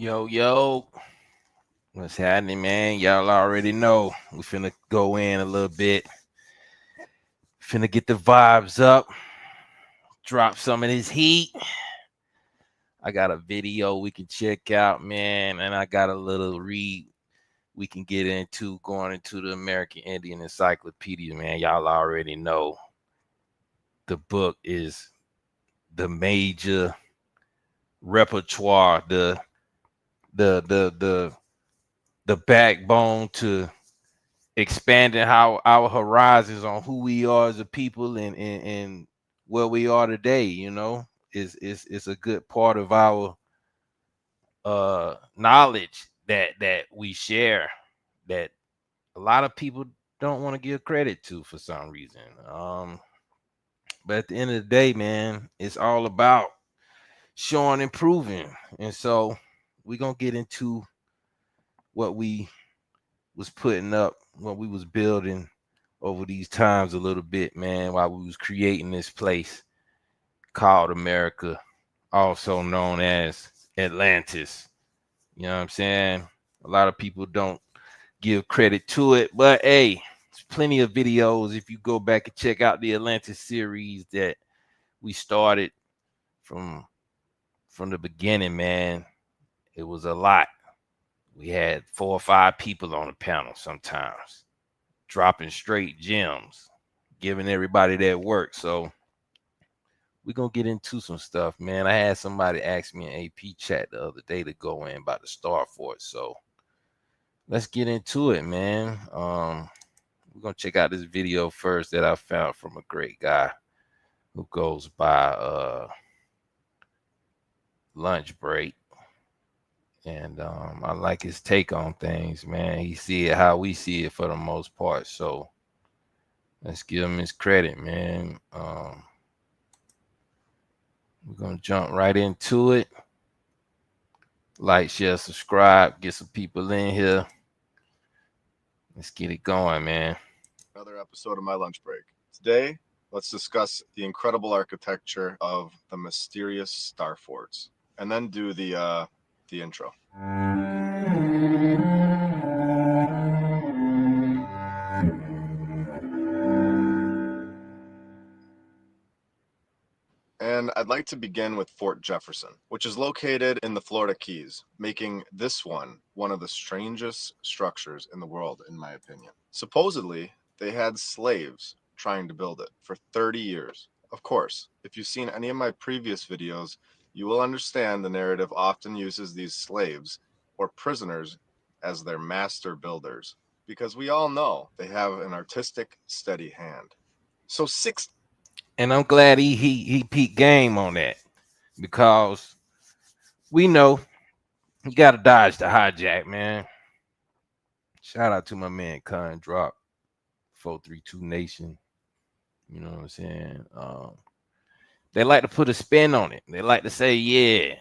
Yo, yo, what's happening, man? Y'all already know. We finna go in a little bit. Finna get the vibes up. Drop some of this heat. I got a video we can check out, man. And I got a little read we can get into going into the American Indian Encyclopedia, man. Y'all already know the book is the major repertoire, the the backbone to expanding how our horizons on who we are as a people and where we are today, is a good part of our knowledge that we share that a lot of people don't want to give credit to for some reason. But at the end of the day, man, it's all about showing and proving. And so we're gonna get into what we was putting up, what we was building over these times a little bit, man, while we was creating this place called America, also known as Atlantis. You know what I'm saying? A lot of people don't give credit to it, but hey, there's plenty of videos if you go back and check out the Atlantis series that we started from the beginning, man. It was a lot. We had 4 or 5 people on the panel sometimes, dropping straight gems, giving everybody that work. So we're gonna get into some stuff, man. I had somebody ask me in AP chat the other day to go in about the Star Force. So let's get into it, man. We're gonna check out this video first that I found from a great guy who goes by Lunch Break. And I like his take on things, man. He see it how we see it for the most part. So let's give him his credit, man. We're gonna jump right into it. Like, share, subscribe, get some people in here. Let's get it going, man. Another episode of my lunch break. Today, let's discuss the incredible architecture of the mysterious star forts, and then do the intro. And I'd like to begin with Fort Jefferson, which is located in the Florida Keys, making this one of the strangest structures in the world, in my opinion. Supposedly, they had slaves trying to build it for 30 years. Of course, if you've seen any of my previous videos, you will understand the narrative often uses these slaves or prisoners as their master builders, because we all know they have an artistic, steady hand. So And I'm glad he peaked game on that because we know you gotta dodge the hijack, man. Shout out to my man Con Drop 432 Nation. You know what I'm saying? They like to put a spin on it. They like to say, yeah,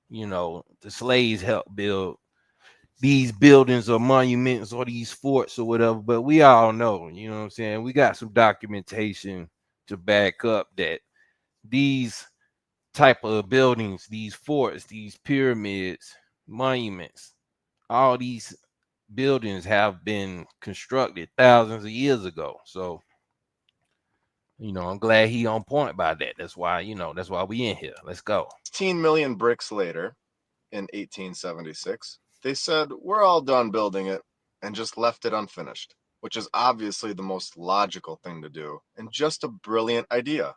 the slaves helped build these buildings or monuments or these forts or whatever. But we all know, you know what I'm saying? We got some documentation to back up that these type of buildings, these forts, these pyramids, monuments, all these buildings have been constructed thousands of years ago. So, I'm glad he on point about that. That's why we in here. Let's go. 16 million bricks later, in 1876, they said, we're all done building it, and just left it unfinished, which is obviously the most logical thing to do, and just a brilliant idea.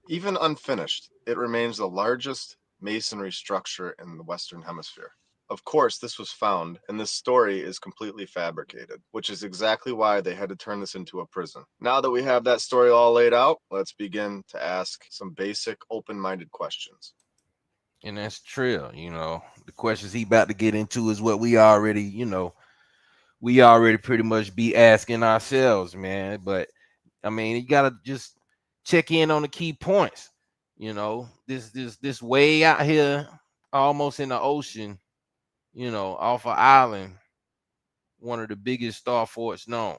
Even unfinished, it remains the largest masonry structure in the Western Hemisphere. Of course, this was found, and this story is completely fabricated, which is exactly why they had to turn this into a prison. Now that we have that story all laid out, let's begin to ask some basic, open-minded questions. And that's true. The questions he about to get into is what we already pretty much be asking ourselves, man. But I mean, you gotta just check in on the key points. This way out here, almost in the ocean, off an island, one of the biggest star forts known.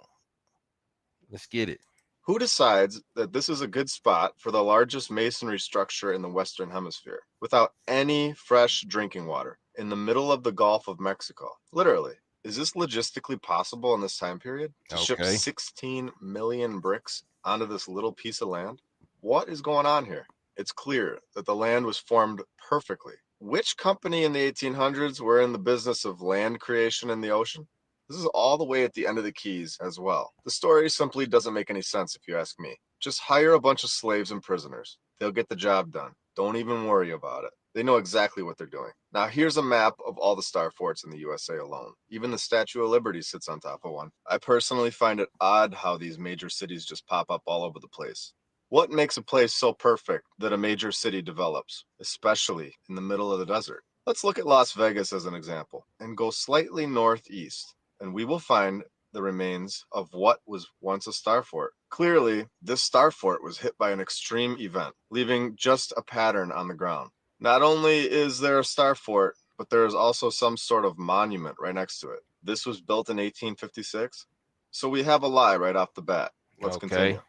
Let's get it. Who decides that this is a good spot for the largest masonry structure in the Western Hemisphere without any fresh drinking water? in the middle of the Gulf of Mexico. Literally. Is this logistically possible in this time period? To ship Okay. 16 million bricks onto this little piece of land? What is going on here? It's clear that the land was formed perfectly. Which company in the 1800s were in the business of land creation in the ocean? This is all the way at the end of the Keys as well. The story simply doesn't make any sense if you ask me. Just hire a bunch of slaves and prisoners. They'll get the job done. Don't even worry about it. They know exactly what they're doing. Now here's a map of all the star forts in the USA alone. Even the Statue of Liberty sits on top of one. I personally find it odd how these major cities just pop up all over the place. What makes a place so perfect that a major city develops, especially in the middle of the desert? Let's look at Las Vegas as an example and go slightly northeast, and we will find the remains of what was once a star fort. Clearly, this star fort was hit by an extreme event, leaving just a pattern on the ground. Not only is there a star fort, but there is also some sort of monument right next to it. This was built in 1856, so we have a lie right off the bat. Let's Okay. continue.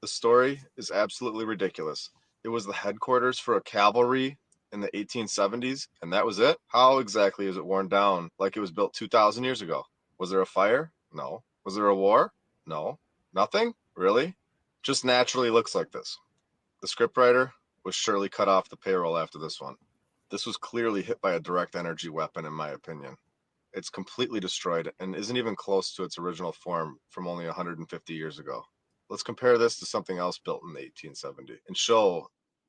The story is absolutely ridiculous. It was the headquarters for a cavalry in the 1870s, and that was it? How exactly is it worn down like it was built 2,000 years ago? Was there a fire? No. Was there a war? No. Nothing? Really? Just naturally looks like this. The scriptwriter was surely cut off the payroll after this one. This was clearly hit by a direct energy weapon, in my opinion. It's completely destroyed and isn't even close to its original form from only 150 years ago. Let's compare this to something else built in the 1870s and show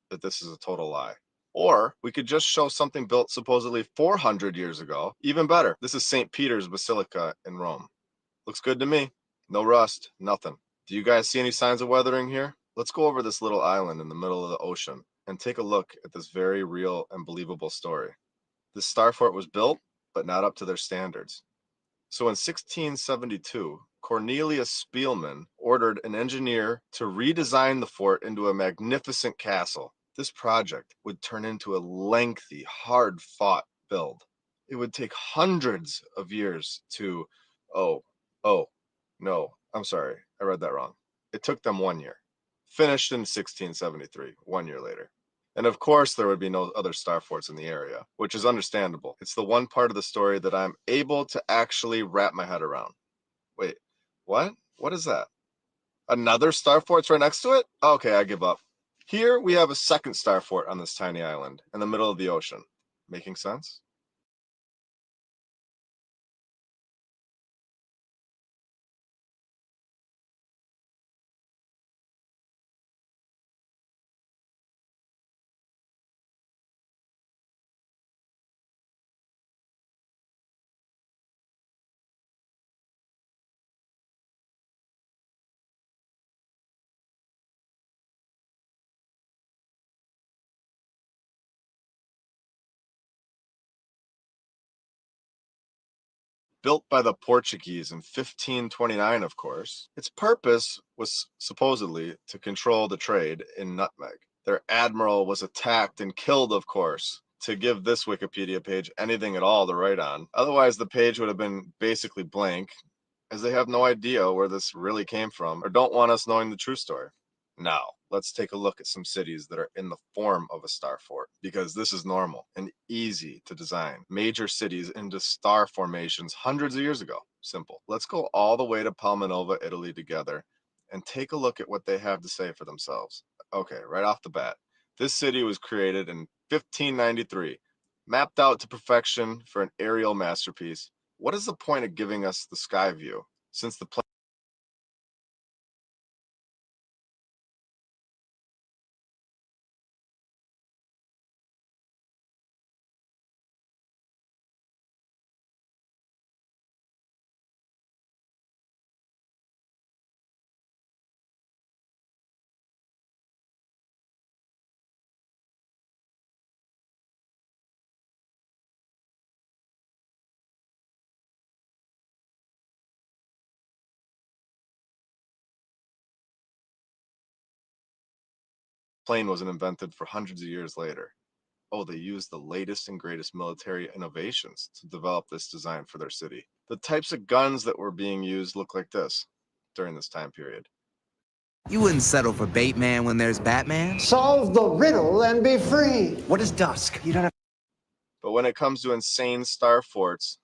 that this is a total lie. Or we could just show something built supposedly 400 years ago. Even better, this is St. Peter's Basilica in Rome. Looks good to me. No rust, nothing. Do you guys see any signs of weathering here? Let's go over this little island in the middle of the ocean and take a look at this very real and believable story. This star fort was built, but not up to their standards. So in 1672, Cornelius Spielmann ordered an engineer to redesign the fort into a magnificent castle. This project would turn into a lengthy, hard-fought build. It would take hundreds of years to, oh, oh, no, I'm sorry, I read that wrong. It took them 1 year. Finished in 1673, 1 year later. And of course, there would be no other star forts in the area, which is understandable. It's the one part of the story that I'm able to actually wrap my head around. Wait, what? What is that? Another star fort's right next to it? Okay, I give up. Here we have a second star fort on this tiny island in the middle of the ocean. Making sense? Built by the Portuguese in 1529, of course. Its purpose was supposedly to control the trade in nutmeg. Their admiral was attacked and killed, of course, to give this Wikipedia page anything at all to write on. Otherwise, the page would have been basically blank, as they have no idea where this really came from or don't want us knowing the true story. Now, let's take a look at some cities that are in the form of a star fort, because this is normal and easy to design major cities into star formations hundreds of years ago. Simple. Let's go all the way to Palmanova, Italy together and take a look at what they have to say for themselves. Okay, right off the bat, this city was created in 1593, mapped out to perfection for an aerial masterpiece. What is the point of giving us the sky view, since the plane wasn't invented for hundreds of years later? Oh, they used the latest and greatest military innovations to develop this design for their city. The types of guns that were being used look like this during this time period. You wouldn't settle for Bateman when there's Batman? Solve the riddle and be free. What is dusk? You don't have. But when it comes to insane star forts,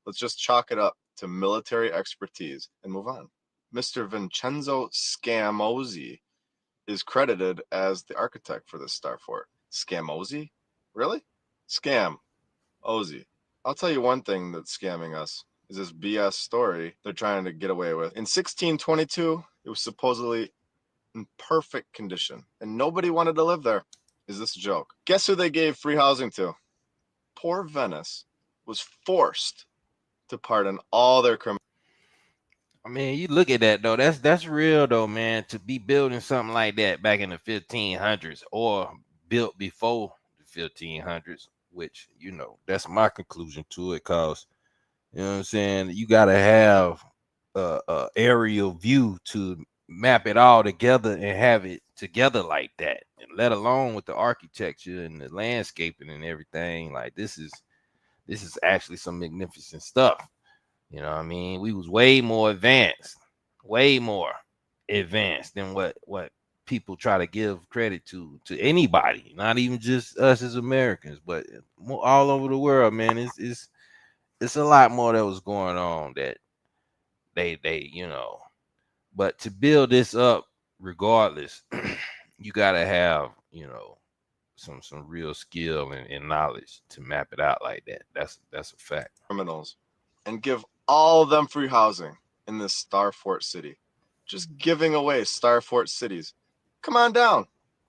let's just chalk it up to military expertise and move on. Mr. Vincenzo Scamozzi is credited as the architect for this star fort. Scamozzi? Really? Scam. Ozzy. I'll tell you one thing that's scamming us is this BS story they're trying to get away with. In 1622, it was supposedly in perfect condition, and nobody wanted to live there. Is this a joke? Guess who they gave free housing to? Poor Venice was forced to pardon all their criminals. I mean, you look at that though. That's real though, man. To be building something like that back in the 1500s or built before the 1500s, which that's my conclusion to it. Cause you know what I'm saying. You got to have a aerial view to map it all together and have it together like that, and let alone with the architecture and the landscaping and everything. Like this is actually some magnificent stuff. You know what I mean? We was way more advanced than what people try to give credit to anybody, not even just us as Americans, but all over the world, man. It's a lot more that was going on that they. But to build this up, regardless, you gotta have some real skill and knowledge to map it out like that. That's a fact. And give all of them free housing in this Star Fort city. Just giving away Star Fort cities. Come on down.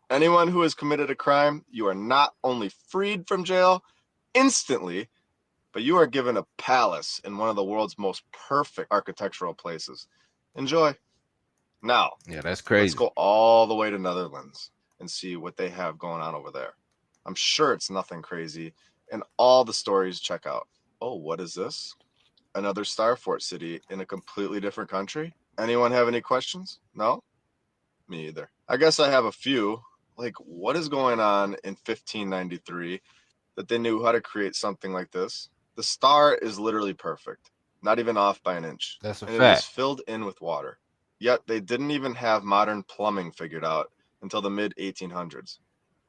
Anyone who has committed a crime, you are not only freed from jail instantly, but you are given a palace in one of the world's most perfect architectural places. Enjoy. Now, Yeah, that's let's crazy. go all the way to Netherlands and see what they have going on over there. I'm sure it's nothing crazy, and all the stories check out. Oh, what is this? Another Star Fort city in a completely different country? Anyone have any questions? No? Me either. I guess I have a few. Like, what is going on in 1593 that they knew how to create something like this? The star is literally perfect, not even off by an inch, That's a and it is fact. filled in with water. Yet they didn't even have modern plumbing figured out until the mid 1800s.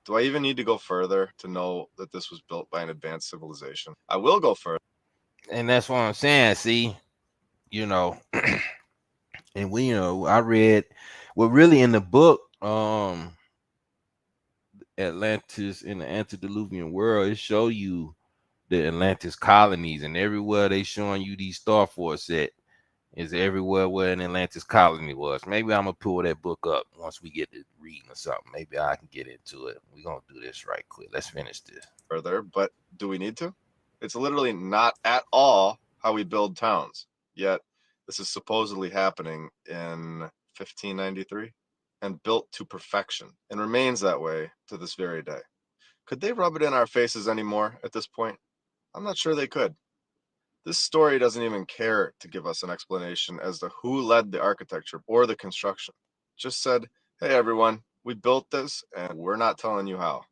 Do I even need to go further to know that this was built by an advanced civilization? I will go further. And that's what I'm saying. See, you know, and I read, well, really in the book, Atlantis in the antediluvian world, it show you the Atlantis colonies, and everywhere they showing you these star forts at is everywhere where an Atlantis colony was. Maybe I'm gonna pull that book up once we get to reading or something. Maybe I can get into it. We're gonna do this right quick. Let's finish this. But do we need to? It's literally not at all how we build towns. Yet, this is supposedly happening in 1593 and built to perfection and remains that way to this very day. Could they rub it in our faces anymore at this point? I'm not sure they could. This story doesn't even care to give us an explanation as to who led the architecture or the construction. Just said, hey everyone, we built this and we're not telling you how.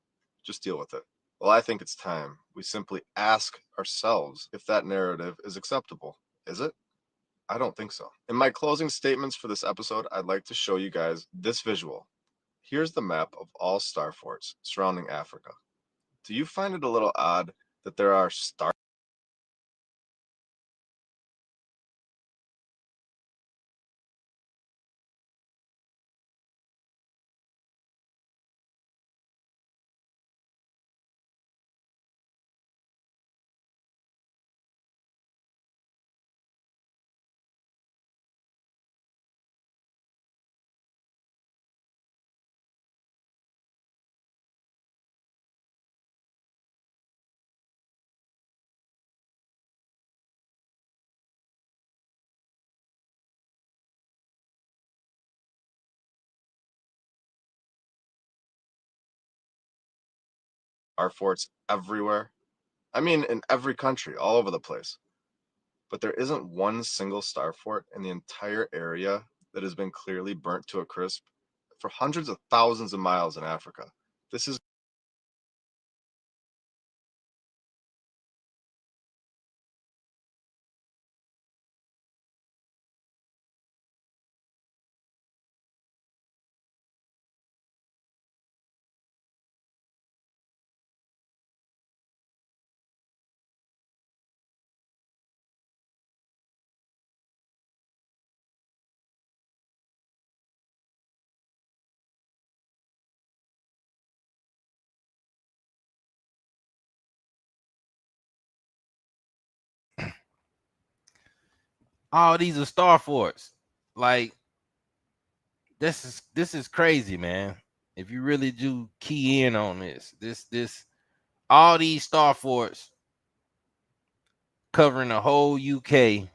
Just deal with it. Well, I think it's time we simply ask ourselves if that narrative is acceptable. Is it? I don't think so. In my closing statements for this episode, I'd like to show you guys this visual. Here's the map of all star forts surrounding Africa. Do you find it a little odd that there are star forts everywhere? I mean, in every country, all over the place. But there isn't one single star fort in the entire area that has been clearly burnt to a crisp for hundreds of thousands of miles in Africa. This is All these are star forts. Like this is crazy, man. If you really do key in on this all these star forts covering the whole UK,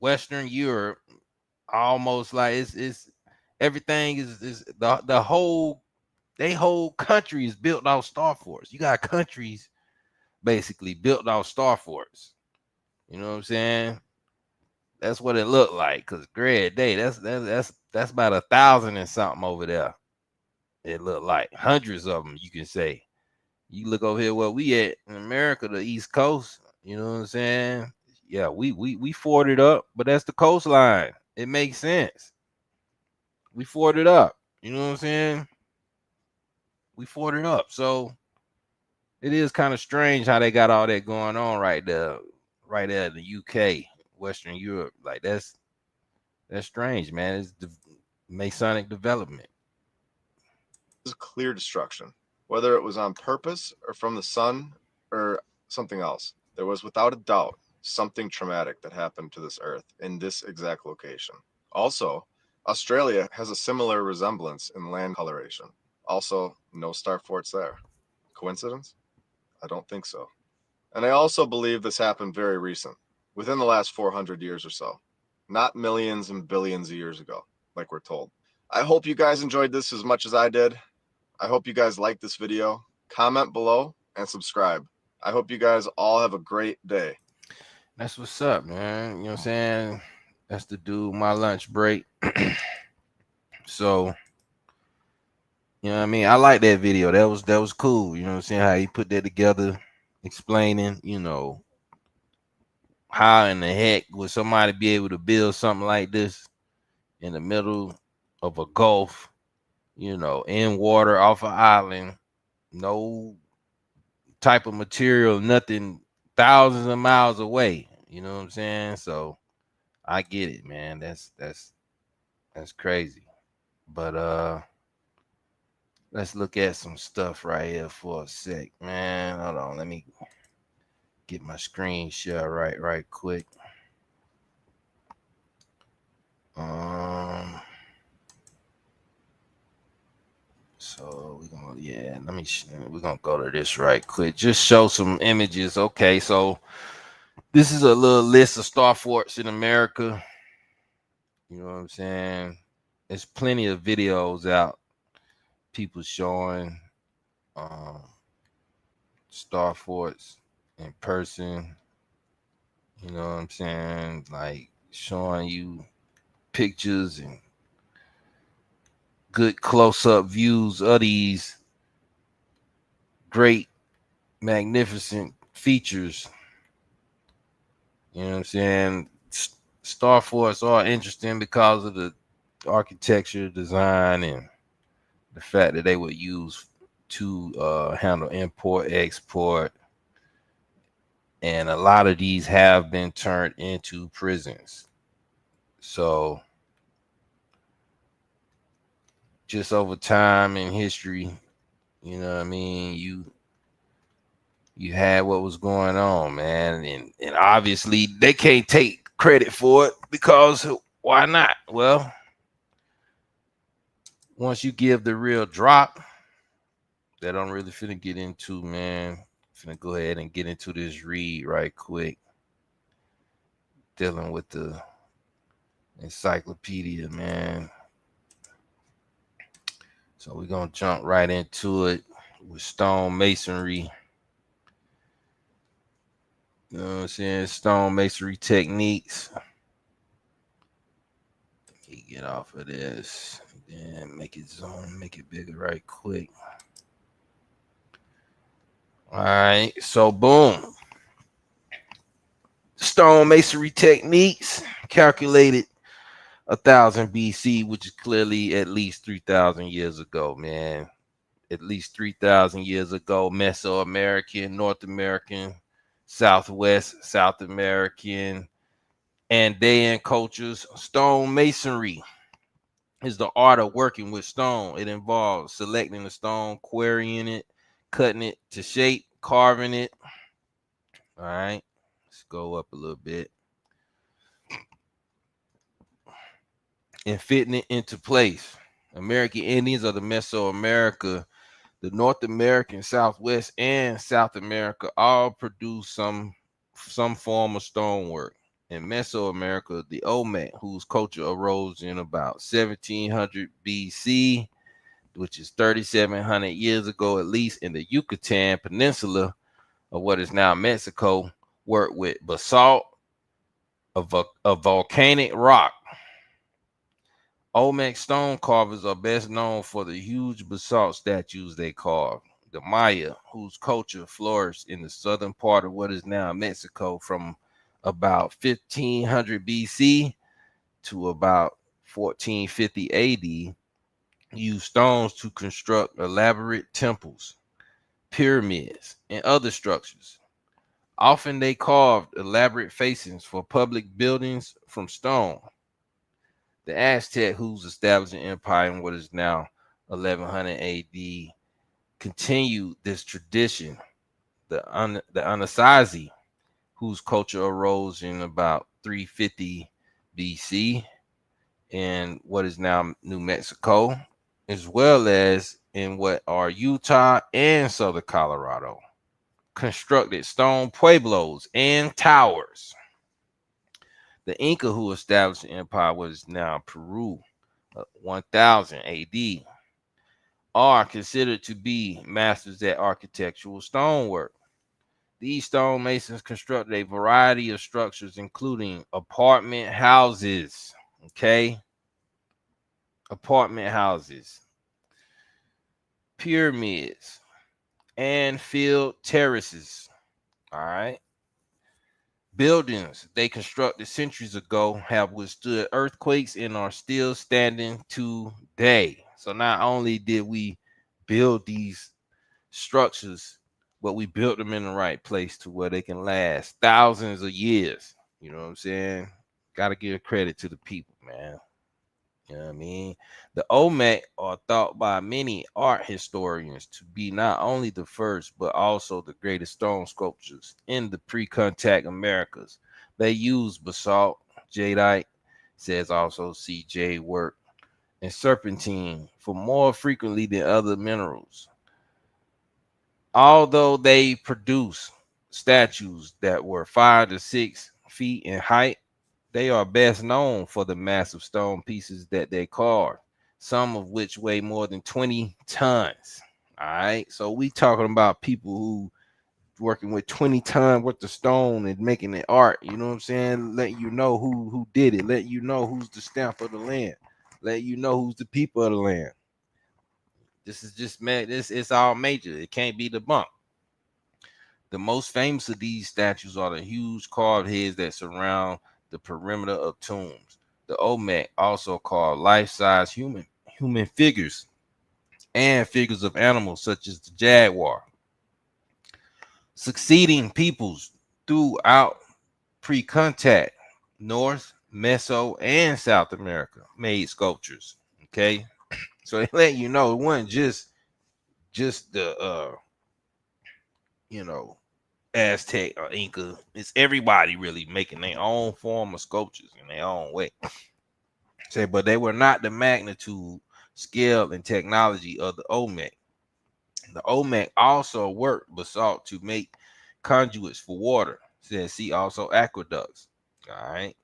Western Europe, almost like it's everything is the whole they whole country is built off star forts. You got countries basically built off star forts. You know what I'm saying? That's what it looked like. Cause Greg Day, that's about 1,000 and something over there. It looked like hundreds of them. You can say. You look over here where we at in America, the East Coast. You know what I'm saying? Yeah, we forded up, but that's the coastline. It makes sense. We forded up. You know what I'm saying? We forded up. So it is kind of strange how they got all that going on right there in the UK, Western Europe. Like that's strange, man. It's the Masonic development. This is clear destruction, whether it was on purpose or from the sun or something else. There was without a doubt something traumatic that happened to this earth in this exact location. Also, Australia has a similar resemblance in land coloration. Also, no star forts there. Coincidence? I don't think so. And I also believe this happened very recent, within the last 400 years or so, not millions and billions of years ago, like we're told. I hope you guys enjoyed this as much as I did. I hope you guys liked this video. Comment below and subscribe. I hope you guys all have a great day. That's what's up, man. You know what I'm saying? That's to do my lunch break. So, you know what I mean? I like that video. That was cool. You know what I'm saying? How he put that together, explaining, how in the heck would somebody be able to build something like this in the middle of a gulf, in water off an island, no type of material, nothing thousands of miles away. You know what I'm saying? So I get it, man. That's crazy. But let's look at some stuff right here for a sec, man. Hold on, let me get my screen share right quick. Um so we're gonna go to this right quick. Just show some images. Okay, so this is a little list of star forts in America. You know what I'm saying? There's plenty of videos out, people showing um, star forts in person. You know what I'm saying? Like showing you pictures and good close-up views of these great, magnificent features. You know what I'm saying? Star forts are interesting because of the architecture, design, and the fact that they would use to handle import, export, and a lot of these have been turned into prisons. So just over time in history, you know what I mean, you had what was going on, man, and obviously they can't take credit for it because why not? Well, once you give the real drop, that I'm really finna get into, man. Finna go ahead and get into this read right quick, dealing with the encyclopedia, man. So we're gonna jump right into it with stone masonry. You know what I'm saying? Stone masonry techniques. Let me get off of this. Then make it zoom, make it bigger right quick. All right, so boom. Stone masonry techniques calculated 1,000 BC, which is clearly at least 3,000 years ago, man. At least 3,000 years ago, Mesoamerican, North American, Southwest, South American, Andean cultures. Stone masonry is the art of working with stone. It involves selecting the stone, quarrying it, cutting it to shape, carving it. All right, let's go up a little bit. and fitting it into place. American Indians of the Mesoamerica, the North American, Southwest, and South America all produce some form of stonework. In Mesoamerica, the Olmec, whose culture arose in about 1700 BC, which is 3,700 years ago, at least in the Yucatan Peninsula of what is now Mexico, worked with basalt, a volcanic rock. Olmec stone carvers are best known for the huge basalt statues they carved. The Maya, whose culture flourished in the southern part of what is now Mexico from about 1500 BC to about 1450 AD, used stones to construct elaborate temples, pyramids, and other structures. Often they carved elaborate facings for public buildings from stone. The Aztec, whose established an empire in what is now 1100 AD, continued this tradition. The Anasazi, whose culture arose in about 350 BC in what is now New Mexico, as well as in what are Utah and southern Colorado, constructed stone pueblos and towers. The Inca, who established the empire, what is now Peru, 1000 AD, are considered to be masters at architectural stonework. These stonemasons constructed a variety of structures, including apartment houses. Okay, apartment houses, pyramids, and field terraces. All right. Buildings they constructed centuries ago have withstood earthquakes and are still standing today. So not only did we build these structures, but we built them in the right place to where they can last thousands of years. You know what I'm saying? Got to give credit to the people, man. You know what I mean? The Olmec are thought by many art historians to be not only the first, but also the greatest stone sculptures in the pre-contact Americas. They use basalt, jadeite, says also CJ work, and serpentine for more frequently than other minerals. Although they produce statues that were 5 to 6 feet in height, they are best known for the massive stone pieces that they carved, some of which weigh more than 20 tons. All right. So we talking about people who working with 20 ton worth of stone and making it art. You know what I'm saying? Let you know who did it. Let you know who's the stamp of the land. Let you know who's the people of the land. This is just man. This it's all major. It can't be debunked. The most famous of these statues are the huge carved heads that surround the perimeter of tombs. The Olmec, also called life-size human figures and figures of animals such as the jaguar. Succeeding peoples throughout pre-contact North, Meso, and South America made sculptures. Okay, so they let you know it wasn't just the you know Aztec or Inca. It's everybody really making their own form of sculptures in their own way. Say, but they were not the magnitude, scale, and technology of the Olmec. The Olmec also worked basalt to make conduits for water. Says see also aqueducts. All right.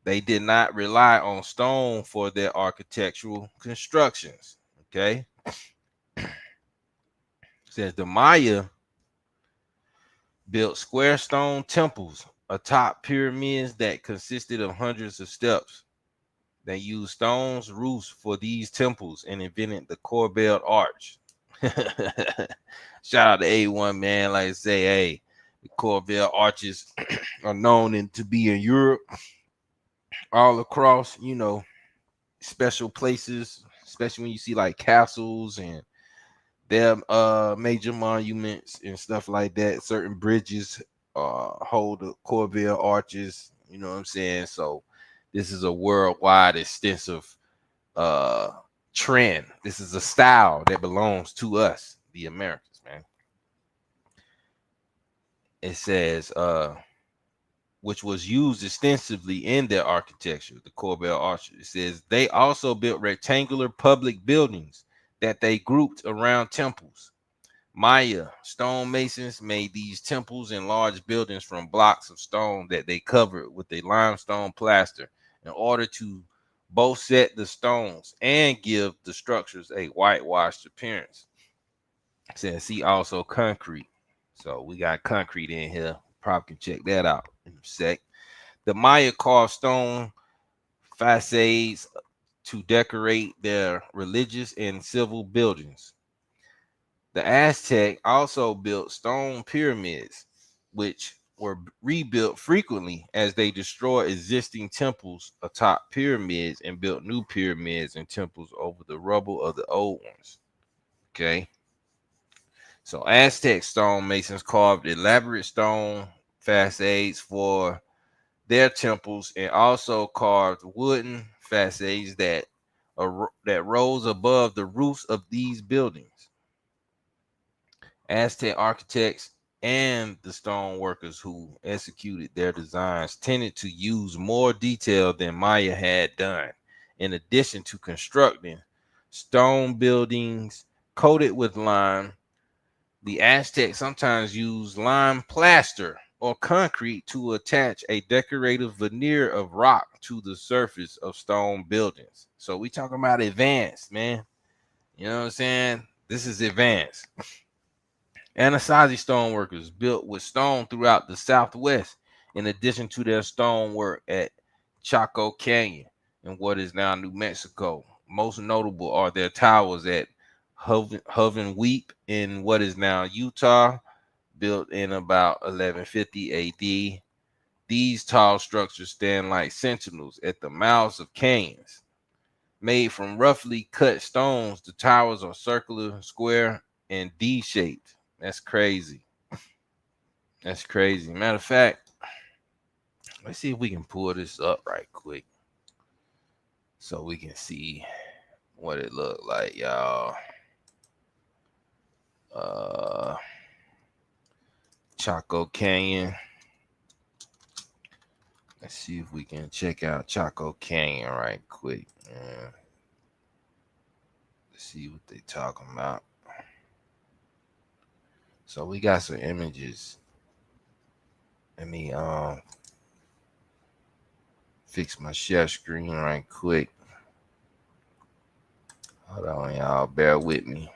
They did not rely on stone for their architectural constructions. Okay. Says the Maya built square stone temples atop pyramids that consisted of hundreds of steps. They used stones roofs for these temples and invented the corbelled arch. Shout out to A1, man. Like I say, hey, the corbelled arches are known to be in Europe, all across, special places, especially when you see like castles and their major monuments and stuff like that. Certain bridges hold the corbelled arches, you know what I'm saying? So this is a worldwide extensive uh trend. This is a style that belongs to us, the Americans, man. It says which was used extensively in their architecture, the Corbel Arches. It says they also built rectangular public buildings that they grouped around temples. Maya stonemasons made these temples and large buildings from blocks of stone that they covered with a limestone plaster in order to both set the stones and give the structures a whitewashed appearance. It says see also concrete. So we got concrete in here. Probably can check that out in a sec. The Maya carved stone facades to decorate their religious and civil buildings. The Aztec also built stone pyramids, which were rebuilt frequently as they destroyed existing temples atop pyramids and built new pyramids and temples over the rubble of the old ones. Okay. So Aztec stonemasons carved elaborate stone facades for their temples and also carved wooden facades that rose above the roofs of these buildings. Aztec architects and the stone workers who executed their designs tended to use more detail than Maya had done. In addition to constructing stone buildings coated with lime, the Aztecs sometimes used lime plaster or concrete to attach a decorative veneer of rock to the surface of stone buildings. So we talking about advanced, man. You know what I'm saying? This is advanced. Anasazi stoneworkers built with stone throughout the Southwest, in addition to their stonework at Chaco Canyon in what is now New Mexico. Most notable are their towers at Hoven Weep in what is now Utah, built in about 1150 AD. These tall structures stand like sentinels at the mouths of canyons. Made from roughly cut stones, the towers are circular, square, and D-shaped. That's crazy. That's crazy. Matter of fact, let's see if we can pull this up right quick so we can see what it looked like, y'all. Uh, Chaco Canyon. Let's see if we can check out Chaco Canyon right quick. Let's see what they talking about. So we got some images. Let me fix my share screen right quick. Hold on, y'all. Bear with me.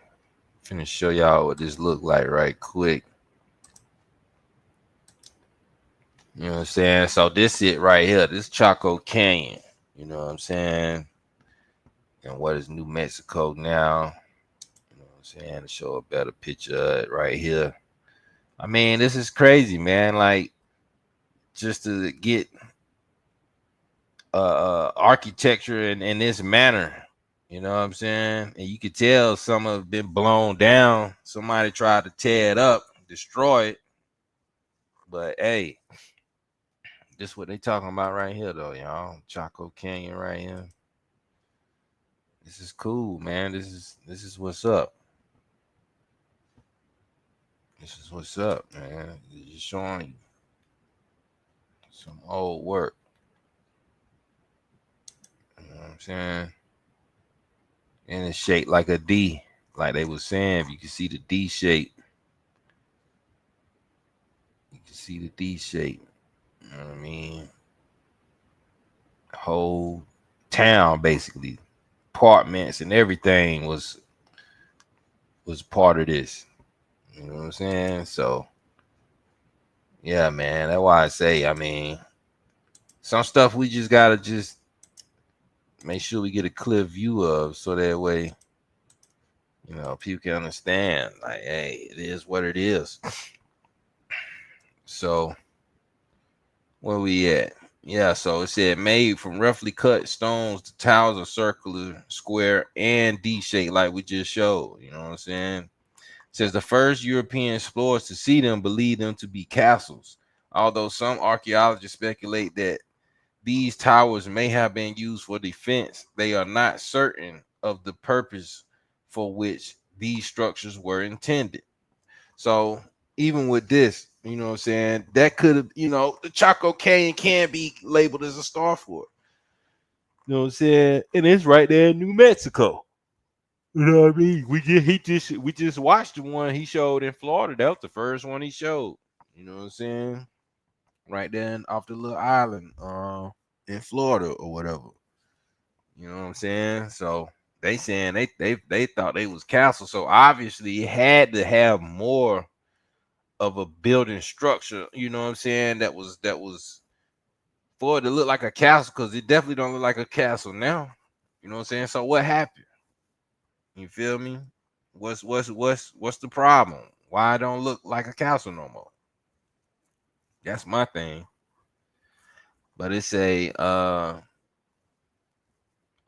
Finna show y'all what this look like right quick. You know what I'm saying? So this it right here. This Chaco Canyon. You know what I'm saying? And what is New Mexico now? You know what I'm saying? To show a better picture of it right here. I mean, this is crazy, man. Like, just to get architecture in this manner. You know what I'm saying? And you could tell some have been blown down. Somebody tried to tear it up, destroy it. But hey, this what they talking about right here, though, y'all. Chaco Canyon right here. This is cool, man. This is what's up. This is what's up, man. Just showing you some old work. You know what I'm saying? And it's shaped like a D, like they was saying. If you can see the D shape, you can see the D shape. You know what I mean? Whole town basically, apartments and everything was part of this. You know what I'm saying? So yeah, man. That's why I say, I mean, some stuff we just gotta just make sure we get a clear view of, so that way, you know, people can understand. Like, hey, it is what it is. So where we at? Yeah, so it said made from roughly cut stones. The towers are circular, square, and D-shaped, like we just showed. You know what I'm saying? It says the first European explorers to see them believed them to be castles, although some archaeologists speculate that these towers may have been used for defense. They are not certain of the purpose for which these structures were intended. So even with this, You know what I'm saying? That could have, the Chaco Canyon can be labeled as a star fort. You know what I'm saying? And it's right there in New Mexico. You know what I mean? We just watched the one he showed in Florida. That was the first one he showed. You know what I'm saying? Right there off the little island, in Florida or whatever. You know what I'm saying? So they saying they thought they was castle. So obviously it had to have more of a building structure. You know what I'm saying? That was for it to look like a castle, because it definitely don't look like a castle now. You know what I'm saying? So what happened? You feel me? What's the problem? Why it don't look like a castle no more? That's my thing. But it's a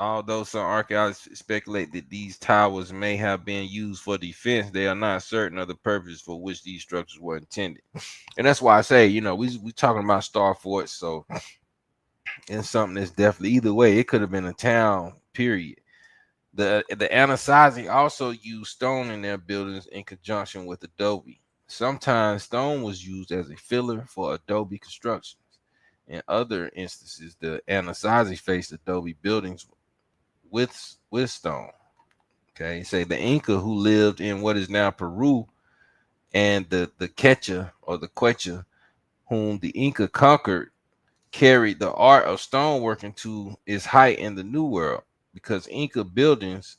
although some archaeologists speculate that these towers may have been used for defense, they are not certain of the purpose for which these structures were intended. And that's why I say, we talking about star forts, so it's something that's definitely, either way, it could have been a town, period. The Anasazi also used stone in their buildings in conjunction with adobe. Sometimes stone was used as a filler for adobe constructions. In other instances, the Anasazi faced adobe buildings with stone. Okay, say the Inca who lived in what is now Peru, and the Quechua or the Quechua whom the Inca conquered, carried the art of stoneworking to its height in the New World, because Inca buildings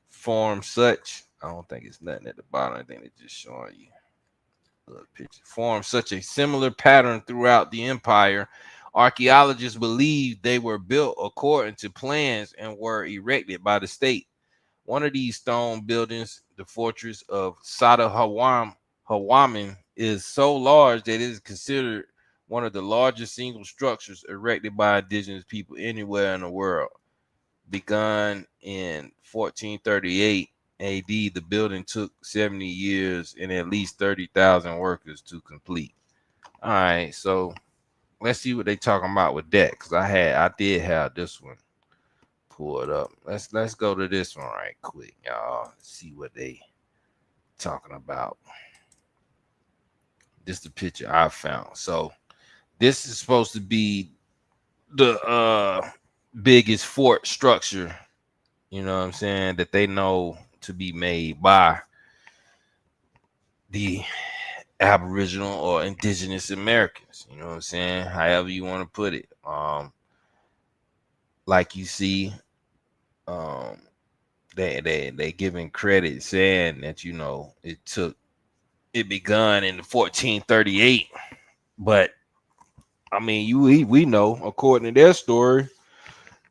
form such. I don't think it's nothing at the bottom. I think it's just showing you a picture. Form such a similar pattern throughout the empire. Archaeologists believe they were built according to plans and were erected by the state. One of these stone buildings, the fortress of Sada Hawamin, is so large that it is considered one of the largest single structures erected by indigenous people anywhere in the world. Begun in 1438 AD, the building took 70 years and at least 30,000 workers to complete. All right, so let's see what they talking about with that, because I did have this one pull it up. Let's go to this one right quick, y'all. See what they talking about. This is the picture I found. So this is supposed to be the biggest fort structure, you know what I'm saying, that they know to be made by the Aboriginal or indigenous Americans. You know what I'm saying? However you want to put it. Like you see, um, they giving credit saying that it begun in 1438, but I mean we know, according to their story,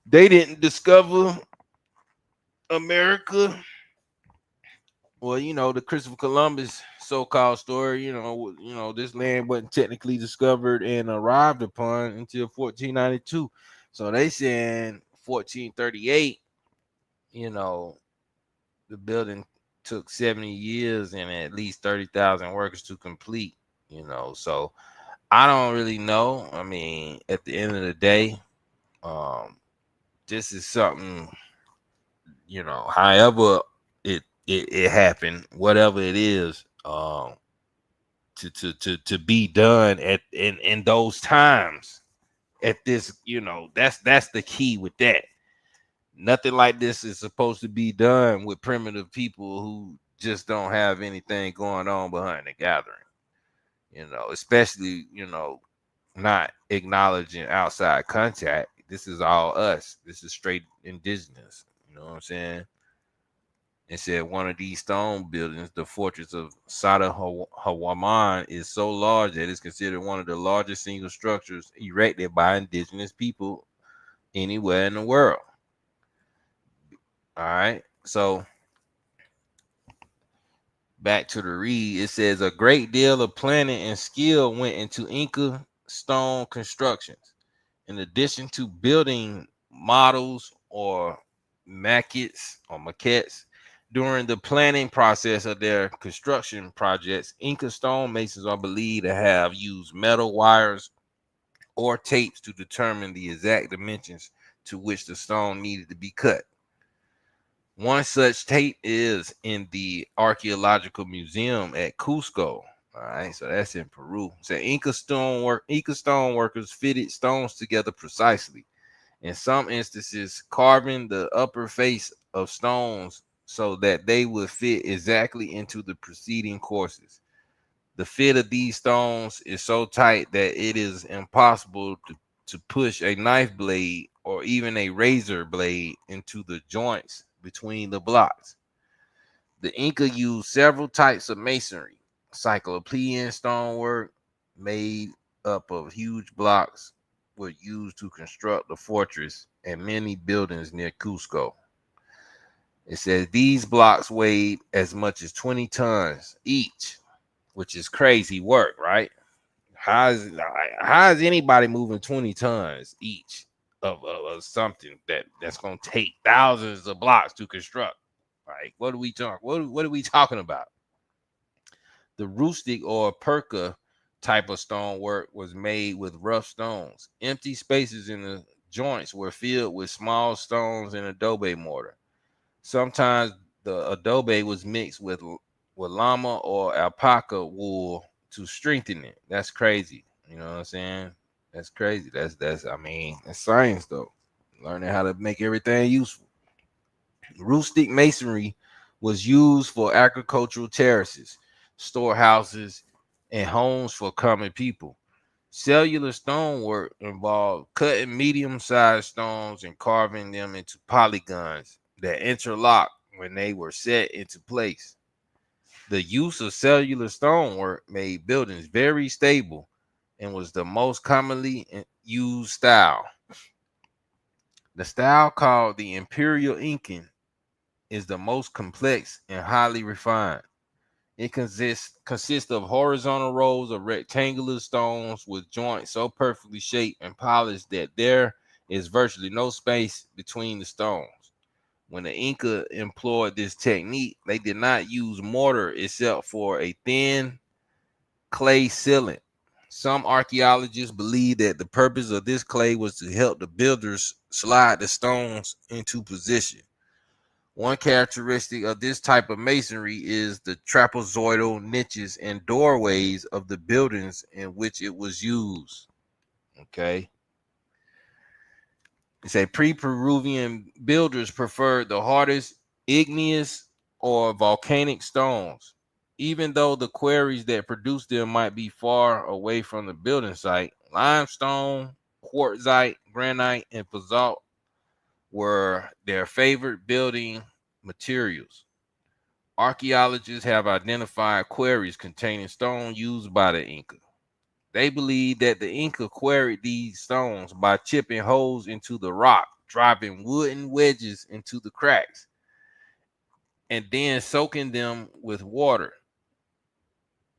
they didn't discover America. Well, the Christopher Columbus so-called story, this land wasn't technically discovered and arrived upon until 1492. So they saying 1438, you know, the building took 70 years and at least 30,000 workers to complete, So I don't really know. I mean, at the end of the day, um, this is something, however it happened, whatever it is, to be done in those times, at this, that's the key with that. Nothing like this is supposed to be done with primitive people who just don't have anything going on behind the gathering, especially, not acknowledging outside contact. This is all us. This is straight indigenous. You know what I'm saying? It said one of these stone buildings, the fortress of Sada Hawaman, is so large that it's considered one of the largest single structures erected by indigenous people anywhere in the world. All right. So back to the read, it says a great deal of planning and skill went into Inca stone constructions. In addition to building models or maquettes, during the planning process of their construction projects, Inca stonemasons are believed to have used metal wires or tapes to determine the exact dimensions to which the stone needed to be cut. One such tape is in the Archaeological Museum at Cusco. All All right, so that's in Peru. So Inca stone workers fitted stones together precisely. In some instances, carving the upper face of stones so that they would fit exactly into the preceding courses. The fit of these stones is so tight that it is impossible to push a knife blade or even a razor blade into the joints between the blocks. The Inca used several types of masonry. Cyclopean stonework made up of huge blocks were used to construct the fortress and many buildings near Cusco. It says these blocks weighed as much as 20 tons each, which is crazy work, right? How is anybody moving 20 tons each of something that's gonna take thousands of blocks to construct? Like, what are we talking about? The rustic or perca type of stonework was made with rough stones. Empty spaces in the joints were filled with small stones and adobe mortar. Sometimes the adobe was mixed with llama or alpaca wool to strengthen it. That's crazy. You know what I'm saying? That's crazy. That's I mean, that's science though. Learning how to make everything useful. Rustic masonry was used for agricultural terraces, storehouses, and homes for common people. Cellular stonework involved cutting medium-sized stones and carving them into polygons that interlock when they were set into place. The use of cellular stonework made buildings very stable and was the most commonly used style. The style called the Imperial Incan is the most complex and highly refined. It consists of horizontal rows of rectangular stones with joints so perfectly shaped and polished that there is virtually no space between the stones. When the Inca employed this technique, they did not use mortar except for a thin clay sealant. Some archaeologists believe that the purpose of this clay was to help the builders slide the stones into position. One characteristic of this type of masonry is the trapezoidal niches and doorways of the buildings in which it was used. Okay. It say pre-Peruvian builders preferred the hardest igneous or volcanic stones. Even though the quarries that produced them might be far away from the building site, limestone, quartzite, granite, and basalt were their favorite building materials. Archaeologists have identified quarries containing stone used by the Inca. They believe that the Inca quarried these stones by chipping holes into the rock, driving wooden wedges into the cracks, and then soaking them with water.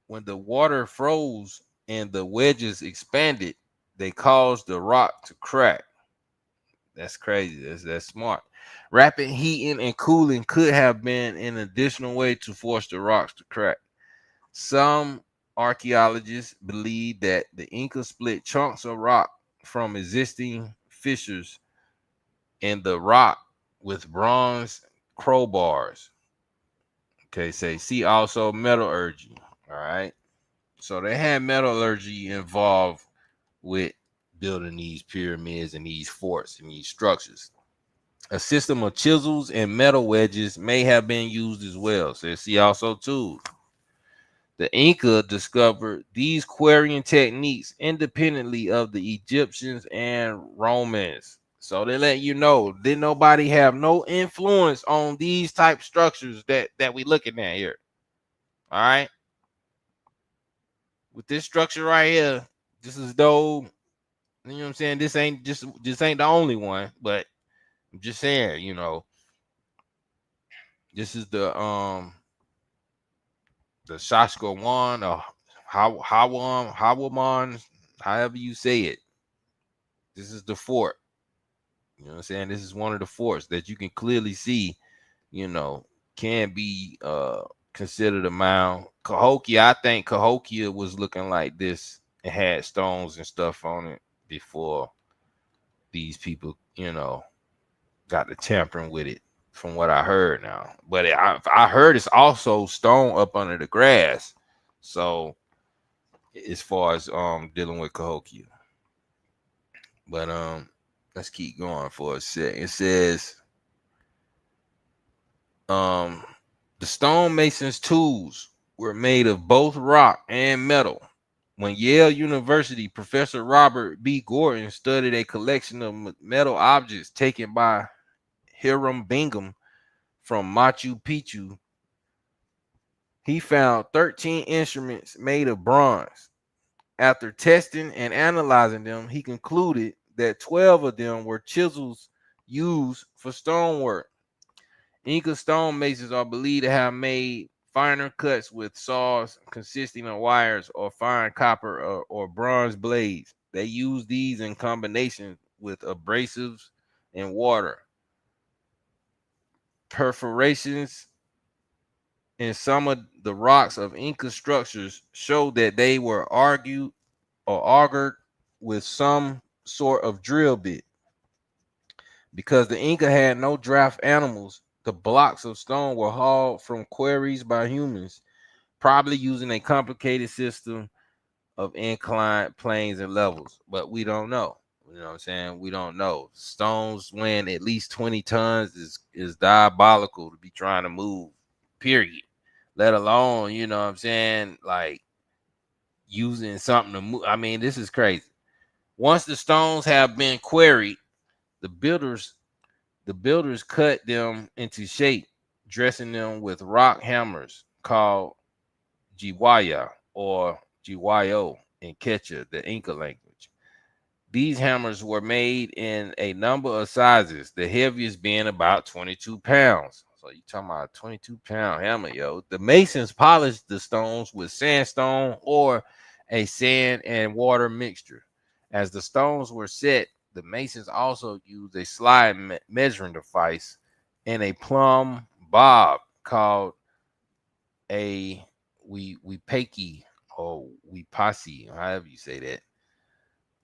When the water froze and the wedges expanded, they caused the rock to crack. That's crazy. That's smart. Rapid heating and cooling could have been an additional way to force the rocks to crack. Some archaeologists believe that the Inca split chunks of rock from existing fissures in the rock with bronze crowbars. Okay, see also metallurgy. All right. So they had metallurgy involved with building these pyramids and these forts and these structures. A system of chisels and metal wedges may have been used as well. So see also tools. The Inca discovered these quarrying techniques independently of the Egyptians and Romans. So they let you know, did nobody have no influence on these type structures that we looking at here. All right. With this structure right here, this is though, you know what I'm saying? This ain't the only one, but I'm just saying, this is the Shashkawan or Hawaman, however you say it. This is the fort. You know what I'm saying? This is one of the forts that you can clearly see, you know, can be considered a mound. Cahokia, I think Cahokia was looking like this. It had stones and stuff on it before these people, got to tampering with it, from what I heard now. But I heard it's also stone up under the grass. So as far as dealing with Cahokia. But let's keep going for a sec. It says um the stonemason's tools were made of both rock and metal. When Yale University professor Robert B. Gordon studied a collection of metal objects taken by Hiram Bingham from Machu Picchu, he found 13 instruments made of bronze. After testing and analyzing them, he concluded that 12 of them were chisels used for stonework. Inca stonemasons are believed to have made finer cuts with saws consisting of wires or fine copper or bronze blades. They use these in combination with abrasives and water. Perforations in some of the rocks of Inca structures show that they were argued or augured with some sort of drill bit. Because the Inca had no draft animals, the blocks of stone were hauled from quarries by humans, probably using a complicated system of inclined planes and levels. But we don't know. You know what I'm saying? We don't know. Stones weighing at least 20 tons is diabolical to be trying to move, period. Let alone, you know what I'm saying, like using something to move. I mean, this is crazy. Once the stones have been quarried, the builders the builders cut them into shape, dressing them with rock hammers called jiwaya or jiwayo in Quechua, the Inca language. These hammers were made in a number of sizes, the heaviest being about 22 pounds. So you talking about a 22-pound hammer, yo. The masons polished the stones with sandstone or a sand and water mixture. As the stones were set, the masons also used a slide measuring device and a plumb bob called a we peki or we posse, however you say that,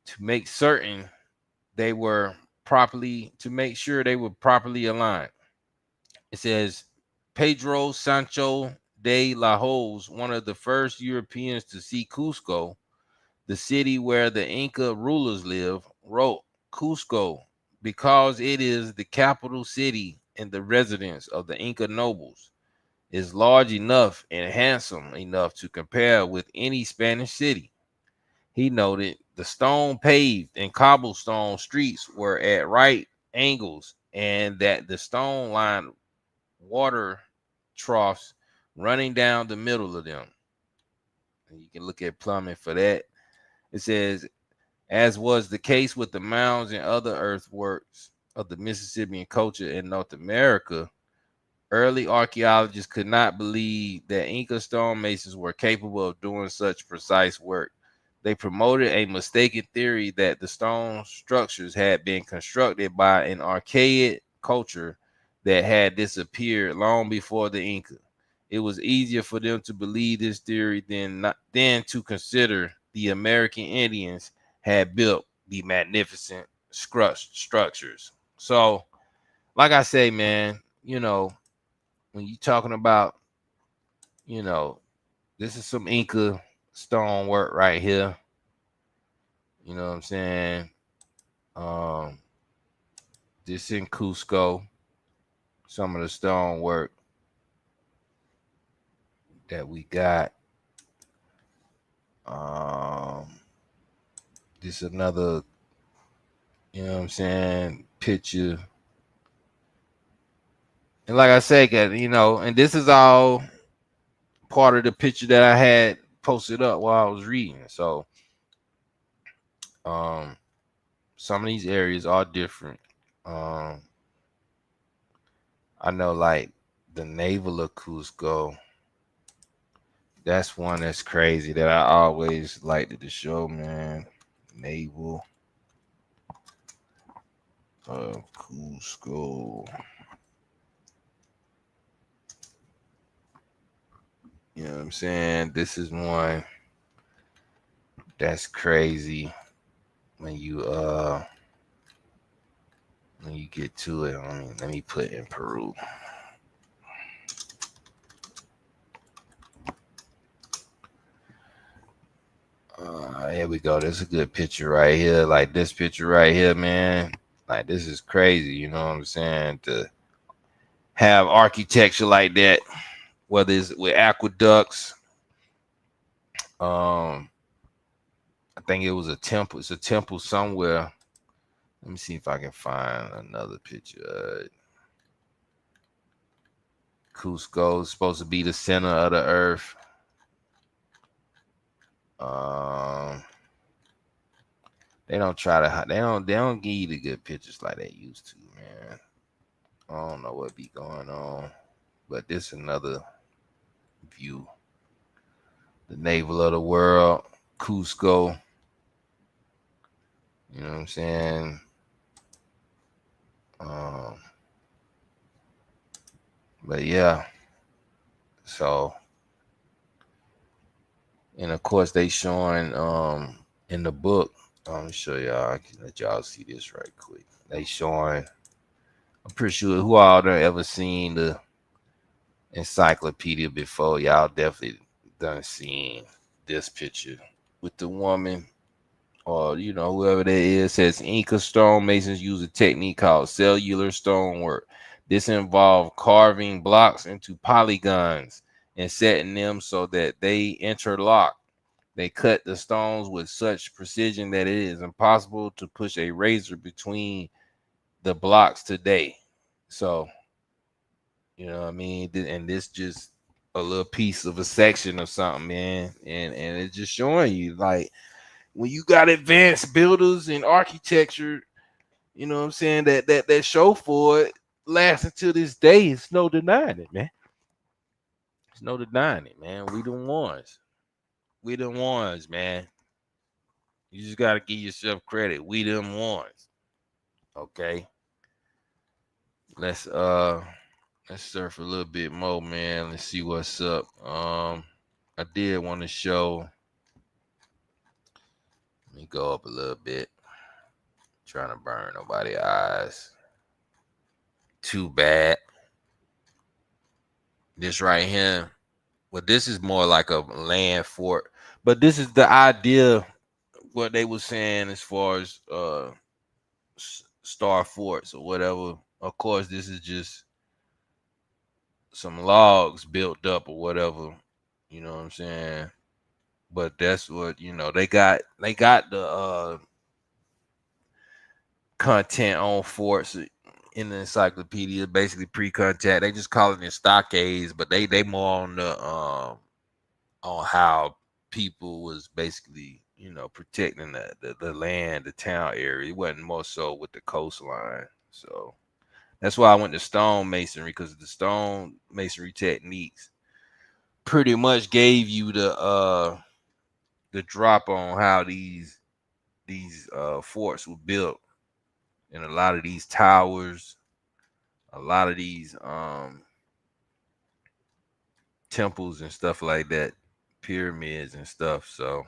to make certain they were to make sure they were properly aligned. It says Pedro Sancho de la Hoz, one of the first Europeans to see Cusco, the city where the Inca rulers lived, wrote Cusco because it is the capital city and the residence of the Inca nobles, is large enough and handsome enough to compare with any Spanish city. He noted the stone paved and cobblestone streets were at right angles and that the stone lined water troughs running down the middle of them. And you can look at plumbing for that. It says, as was the case with the mounds and other earthworks of the Mississippian culture in North America, early archaeologists could not believe that Inca stonemasons were capable of doing such precise work. They promoted a mistaken theory that the stone structures had been constructed by an archaic culture that had disappeared long before the Inca. It was easier for them to believe this theory than to consider the American Indians had built the magnificent structures. So, like I say, man, when you talking about, you know, this is some Inca stonework right here. You know what I'm saying? Um, this in Cusco, some of the stonework that we got. Um, this another, you know what I'm saying, picture. And like I said, and this is all part of the picture that I had posted up while I was reading. So, um, some of these areas are different. Um, I know like the navel of Cusco. That's one that's crazy that I always liked to show, man. Naval of Cusco. You know what I'm saying? This is one that's crazy when you get to it. I mean, let me put in Peru. Here we go. This is a good picture right here. Like this picture right here, man. Like this is crazy. You know what I'm saying? To have architecture like that, whether it's with aqueducts. Um, I think it was a temple. It's a temple somewhere. Let me see if I can find another picture. Cusco is supposed to be the center of the earth. Um, they don't try to. They don't give you the good pictures like they used to, man. I don't know what be going on, but this another view. The navel of the world, Cusco. You know what I'm saying? Um, but yeah, so and of course they showing in the book. Let me show y'all. I can let y'all see this right quick. They showing. I'm pretty sure who all done ever seen the encyclopedia before. Y'all definitely done seen this picture with the woman or whoever that is. Says Inca stonemasons use a technique called cellular stonework. This involved carving blocks into polygons and setting them so that they interlock. They cut the stones with such precision that it is impossible to push a razor between the blocks today. So, you know what I mean? And this just a little piece of a section of something, man. And it's just showing you like when you got advanced builders and architecture, you know what I'm saying, that show for it lasts until this day. It's no denying it, man. It's no denying it, man. We the ones. We the ones, man. You just gotta give yourself credit. We them ones. Okay. Let's let's surf a little bit more, man. Let's see what's up. I did want to show. Let me go up a little bit. Trying to burn nobody's eyes. Too bad. This right here. Well, this is more like a land fort, but this is the idea. What they were saying as far as star forts or whatever. Of course, this is just some logs built up or whatever. You know what I'm saying? But that's what they got the content on forts in the encyclopedia, basically pre-contact. They just call it in stockades, but they more on the on how people was basically protecting the land, the town area. It wasn't more so with the coastline. So that's why I went to stone masonry, because the stone masonry techniques pretty much gave you the drop on how these forts were built, and a lot of these towers, a lot of these temples and stuff like that, pyramids and stuff. So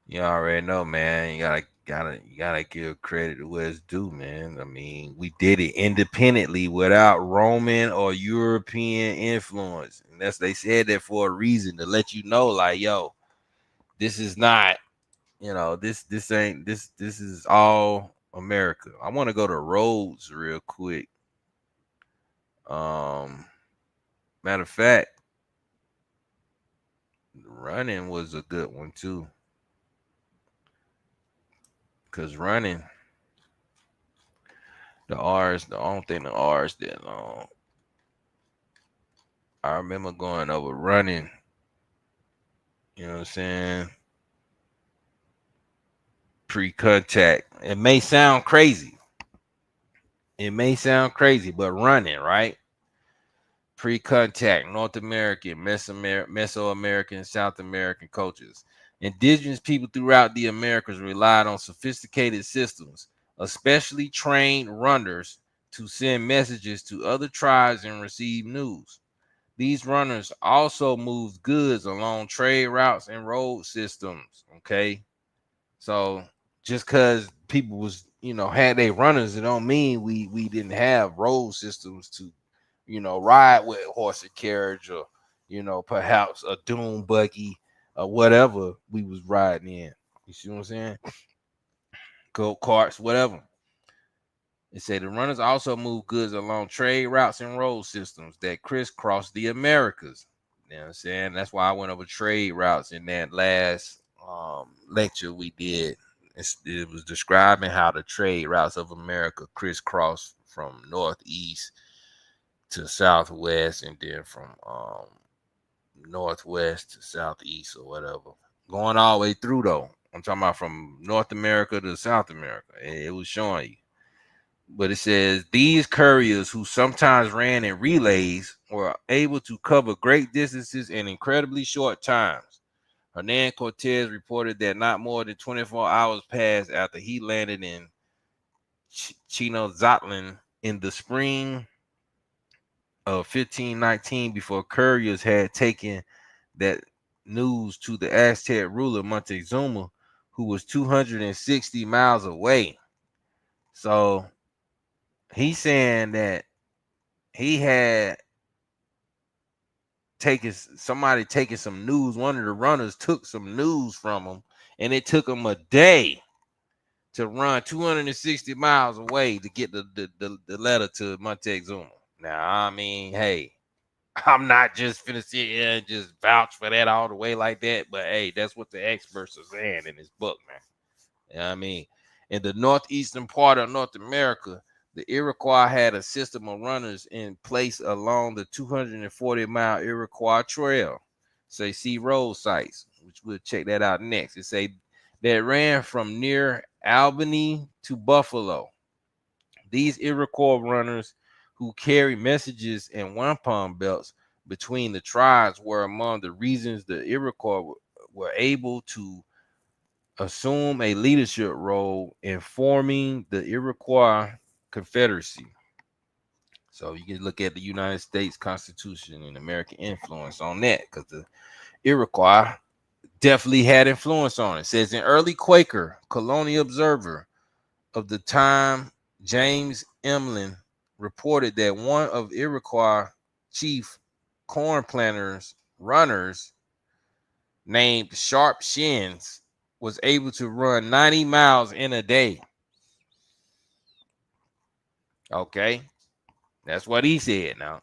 you already know, man. You gotta give credit to what it's due, man. I mean, we did it independently without Roman or European influence, and that's they said that for a reason, to let you know, like, yo, this is not, this ain't this is all America. I want to go to Rhodes real quick. Um, Matter of fact, running was a good one too, cause running the R's. I don't think the R's that long. I remember going over running. You know what I'm saying? Pre-contact. It may sound crazy. It may sound crazy, but running, right? Pre-contact, North American, Mesoamerican, South American cultures. Indigenous people throughout the Americas relied on sophisticated systems, especially trained runners, to send messages to other tribes and receive news. These runners also moved goods along trade routes and road systems. Okay. So just because people was, had they runners, it don't mean we didn't have road systems to, ride with horse and carriage, or, perhaps a dune buggy, or whatever we was riding in. You see what I'm saying? Go carts, whatever. It said the runners also moved goods along trade routes and road systems that crisscross the Americas. You know what I'm saying? That's why I went over trade routes in that last lecture we did. It was describing how the trade routes of America crisscross from northeast to southwest, and then from northwest to southeast or whatever, going all the way through though. I'm talking about from North America to South America. It was showing you. But it says these couriers, who sometimes ran in relays, were able to cover great distances in incredibly short times. Hernan Cortez reported that not more than 24 hours passed after he landed in Chinozatlán in the spring of 1519 before couriers had taken that news to the Aztec ruler Montezuma, who was 260 miles away. So he's saying that he had somebody taking some news. One of the runners took some news from him, and it took him a day to run 260 miles away to get the letter to Montezuma. Now, I mean, hey, I'm not just finna sit here and just vouch for that all the way like that, but hey, that's what the experts are saying in this book, man. You know what I mean? In the northeastern part of North America, the Iroquois had a system of runners in place along the 240-mile Iroquois Trail. So you see road sites, which we'll check that out next. It say that ran from near Albany to Buffalo. These Iroquois runners who carry messages and wampum belts between the tribes were among the reasons the Iroquois were able to assume a leadership role in forming the Iroquois Confederacy. So you can look at the United States Constitution and American influence on that, because the Iroquois definitely had influence on it. It says an early Quaker colonial observer of the time, James Emlyn, reported that one of Iroquois chief corn planters runners named Sharp Shins was able to run 90 miles in a day. Okay, that's what he said. Now,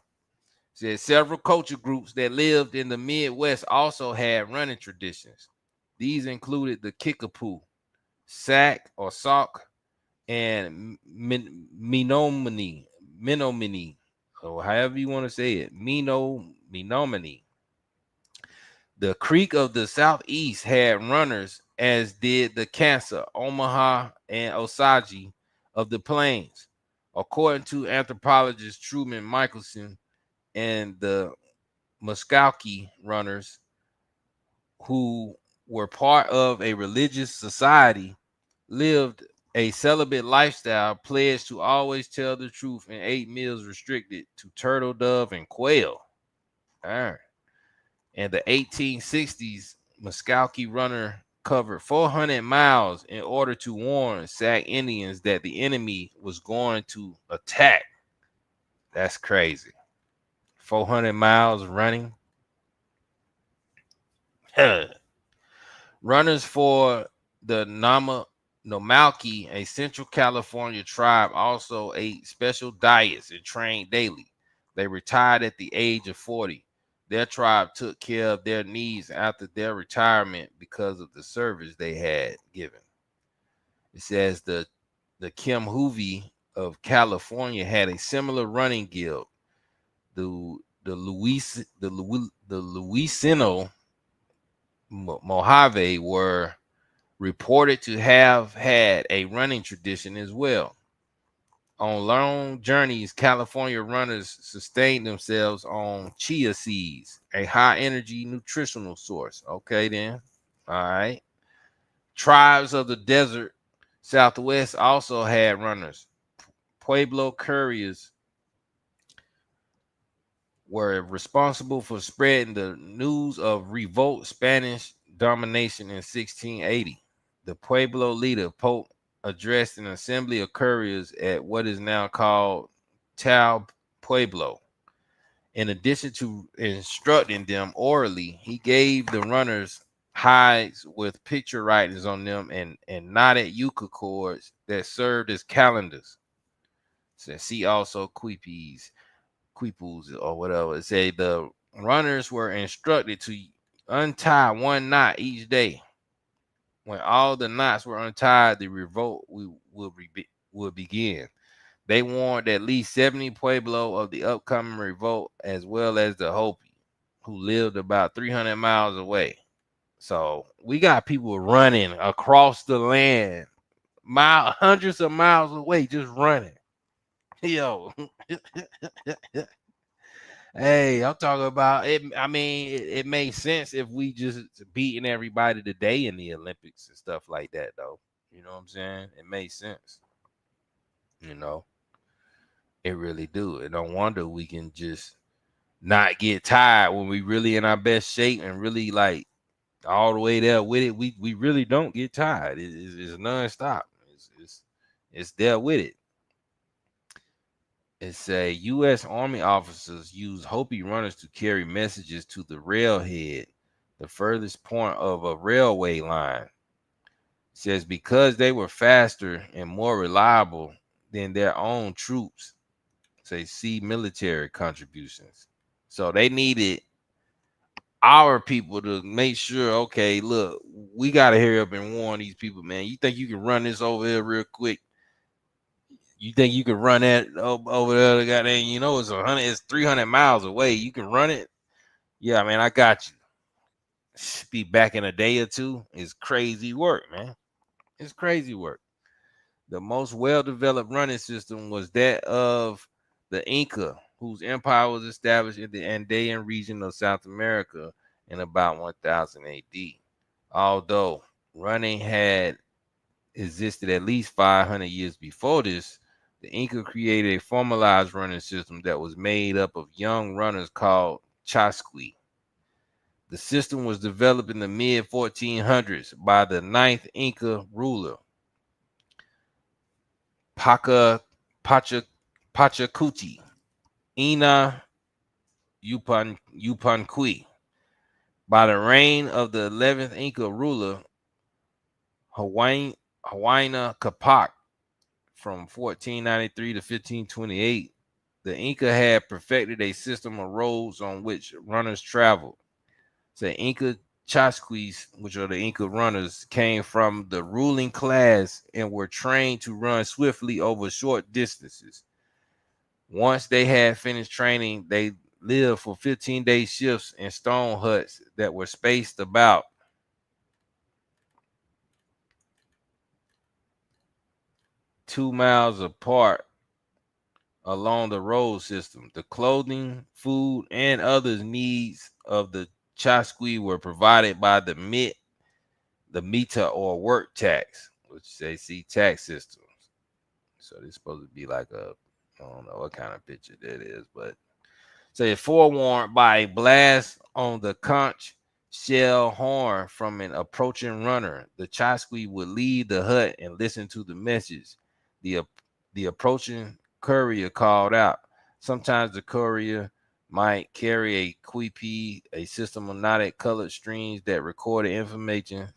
said several culture groups that lived in the Midwest also had running traditions. These included the Kickapoo, Sac or Sauk, and Menominee, or however you want to say it, Menominee. The Creek of the Southeast had runners, as did the Kansa, Omaha, and Osage of the Plains. According to anthropologist Truman Michelson, and the Muskowkee runners, who were part of a religious society, lived a celibate lifestyle, pledged to always tell the truth, and ate meals restricted to turtle, dove, and quail. All right. In the 1860s, Muskowkee runner covered 400 miles in order to warn Sac Indians that the enemy was going to attack. That's crazy. 400 miles running. Runners for the Nomalki, a Central California tribe, also ate special diets and trained daily. They retired at the age of 40. Their tribe took care of their needs after their retirement because of the service they had given. It says the Kim Hoovy of California had a similar running guild. The Luisino Mojave were reported to have had a running tradition as well. On long journeys, California runners sustained themselves on chia seeds, a high energy nutritional source. Okay, then. All right. Tribes of the desert Southwest also had runners. Pueblo couriers were responsible for spreading the news of revolt Spanish domination in 1680. The Pueblo leader, Pope, addressed an assembly of couriers at what is now called Tal Pueblo. In addition to instructing them orally, he gave the runners hides with picture writings on them and knotted yucca cords that served as calendars. So see also quipus or whatever. It say the runners were instructed to untie one knot each day. When all the knots were untied, the revolt will begin. They warned at least 70 Pueblo of the upcoming revolt, as well as the Hopi, who lived about 300 miles away. So we got people running across the land, hundreds of miles away, just running. Yo, hey, I'm talking about it. I mean, it makes sense if we just beating everybody today in the Olympics and stuff like that, though. You know what I'm saying? It makes sense. You know, it really do. And no wonder we can just not get tired when we really in our best shape and really like all the way there with it. We really don't get tired. It's nonstop. It's there with it. It say U.S. Army officers use Hopi runners to carry messages to the railhead, the furthest point of a railway line. It says because they were faster and more reliable than their own troops. Say see military contributions. So they needed our people to make sure, okay, look, we got to hurry up and warn these people, man. You think you can run this over here real quick? You think you can run that over there? The goddamn, you know, it's 300 miles away. You can run it. Yeah, man, I got you. Be back in a day or two. It's crazy work, man. It's crazy work. The most well-developed running system was that of the Inca, whose empire was established in the Andean region of South America in about 1000 AD. Although running had existed at least 500 years before this, the Inca created a formalized running system that was made up of young runners called chasqui. The system was developed in the mid 1400s by the ninth Inca ruler, Paca, Pacha, Pachacuti, Ina Yupanqui. By the reign of the 11th Inca ruler, Huayna Capac, from 1493 to 1528, the Inca had perfected a system of roads on which runners traveled. The Inca Chasquis, which are the Inca runners, came from the ruling class and were trained to run swiftly over short distances. Once they had finished training, they lived for 15-day shifts in stone huts that were spaced about 2 miles apart along the road system. The clothing, food, and other needs of the Chasqui were provided by the mita or work tax, which they see tax systems. So this supposed to be like I don't know what kind of picture that is, but say forewarned by a blast on the conch shell horn from an approaching runner, the Chasqui would leave the hut and listen to the message. The the approaching courier called out. Sometimes the courier might carry a quipi, a system of knotted colored strings that recorded information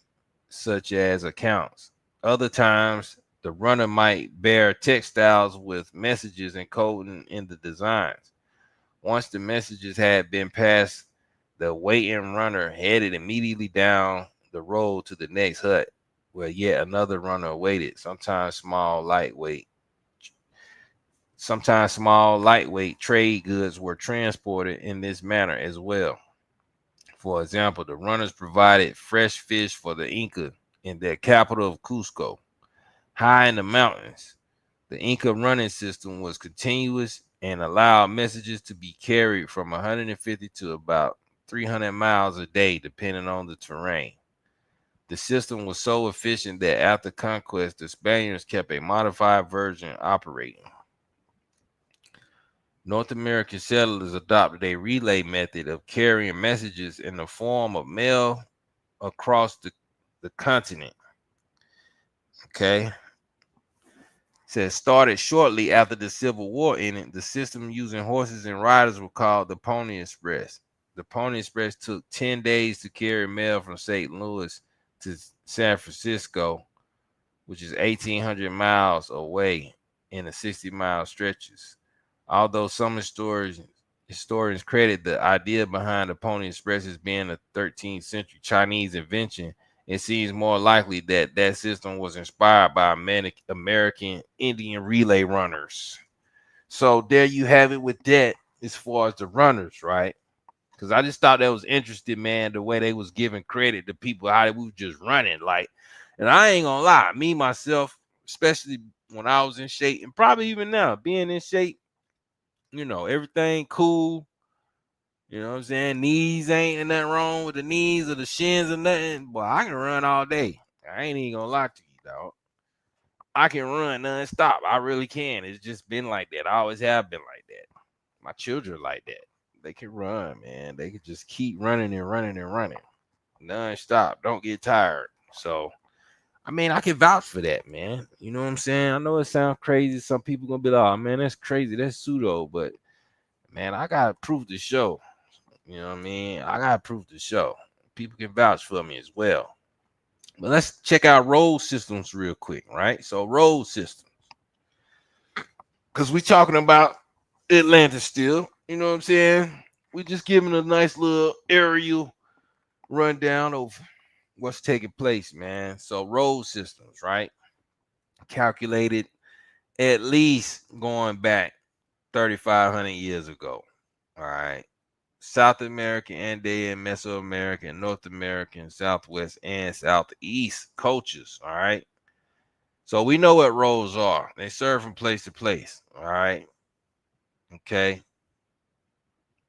such as accounts. Other times, the runner might bear textiles with messages encoded in the designs. Once the messages had been passed, the waiting runner headed immediately down the road to the next hut, where yet another runner awaited. Sometimes small, lightweight trade goods were transported in this manner as well. For example, the runners provided fresh fish for the Inca in their capital of Cusco. High in the mountains, the Inca running system was continuous and allowed messages to be carried from 150 to about 300 miles a day, depending on the terrain. The system was so efficient that after conquest, the Spaniards kept a modified version operating. North American settlers adopted a relay method of carrying messages in the form of mail across the continent. Okay. Says started shortly after the Civil War ended. The system using horses and riders was called the Pony Express. The Pony Express took 10 days to carry mail from St. Louis to San Francisco, which is 1,800 miles away in a 60-mile stretches. Although some historians credit the idea behind the Pony Express as being a 13th century Chinese invention, it seems more likely that that system was inspired by American Indian relay runners. So there you have it with that as far as the runners, right? Because I just thought that was interesting, man, the way they was giving credit to people, how they was just running. Like, and I ain't gonna lie, me myself, especially when I was in shape, and probably even now, being in shape, everything cool. You know what I'm saying? Knees ain't nothing wrong with the knees or the shins or nothing. But I can run all day. I ain't even gonna lie to you, dog. I can run nonstop. I really can. It's just been like that. I always have been like that. My children like that. They can run, man. They can just keep running and running and running nonstop. Don't get tired. So, I mean, I can vouch for that, man. You know what I'm saying? I know it sounds crazy. Some people gonna be like, "Oh, man, that's crazy. That's pseudo." But man, I got proof to show. You know what I mean? I got proof to show. People can vouch for me as well. But let's check out road systems real quick, right? So road systems, because we talking about Atlantis still. You know what I'm saying? We just giving a nice little aerial rundown of what's taking place, man. So road systems, right? Calculated at least going back 3,500 years ago. All right. South American, Andean, Mesoamerican, North American, Southwest, and Southeast cultures. All right. So we know what roads are. They serve from place to place. All right. Okay.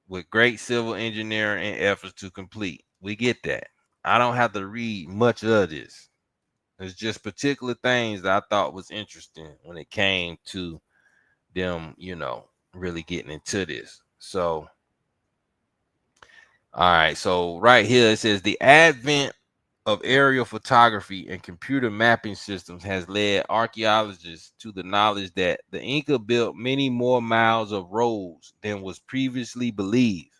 With great civil engineering and efforts to complete. We get that. I don't have to read much of this. There's just particular things that I thought was interesting when it came to them, really getting into this. So, all right. So right here it says the advent of aerial photography and computer mapping systems has led archaeologists to the knowledge that the Inca built many more miles of roads than was previously believed.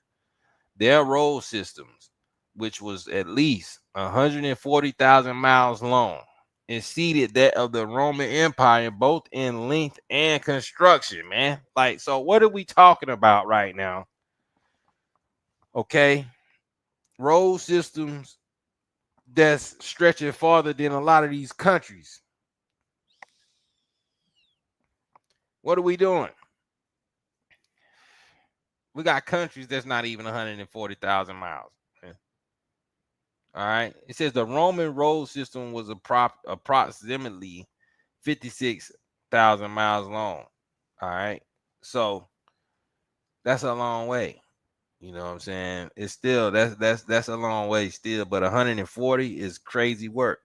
Their road systems, which was at least 140,000 miles long, exceeded that of the Roman Empire both in length and construction, man. Like, so what are we talking about right now? Okay. Road systems that's stretching farther than a lot of these countries. What are we doing? We got countries that's not even 140,000 miles. All right. It says the Roman road system was approximately 56,000 miles long. All right. So that's a long way. You know what I'm saying? It's still that's a long way still, but 140 is crazy work.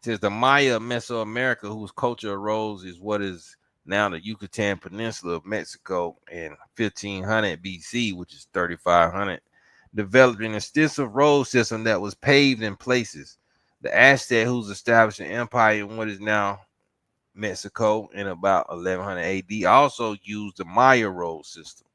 It says the Maya of Mesoamerica, whose culture arose is what is now the Yucatan Peninsula of Mexico in 1500 BC, which is 3500, developed an extensive road system that was paved in places. The Aztec, who's established an empire in what is now Mexico in about 1100 AD, also used the Maya road system.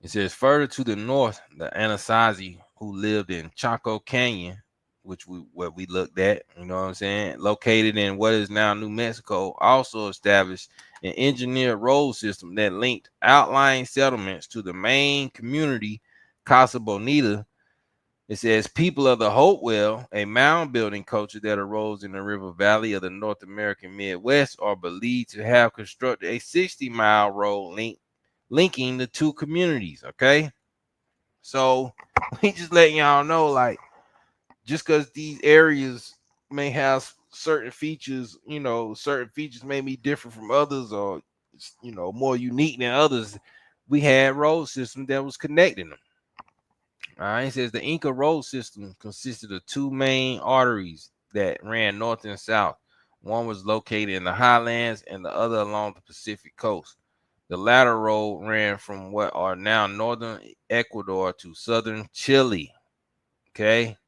It says further to the north, the Anasazi, who lived in Chaco Canyon, which what we looked at, you know what I'm saying, located in what is now New Mexico, also established an engineered road system that linked outlying settlements to the main community, Casa Bonita. It says people of the Hopewell, a mound building culture that arose in the river valley of the North American Midwest, are believed to have constructed a 60-mile road linking the two communities. Okay. So we just letting y'all know, like, just because these areas may have certain features, certain features may be different from others or, more unique than others, we had road systems that was connecting them. All right. It says the Inca road system consisted of two main arteries that ran north and south. One was located in the highlands and the other along the Pacific coast. The latter road ran from what are now northern Ecuador to southern Chile. Okay.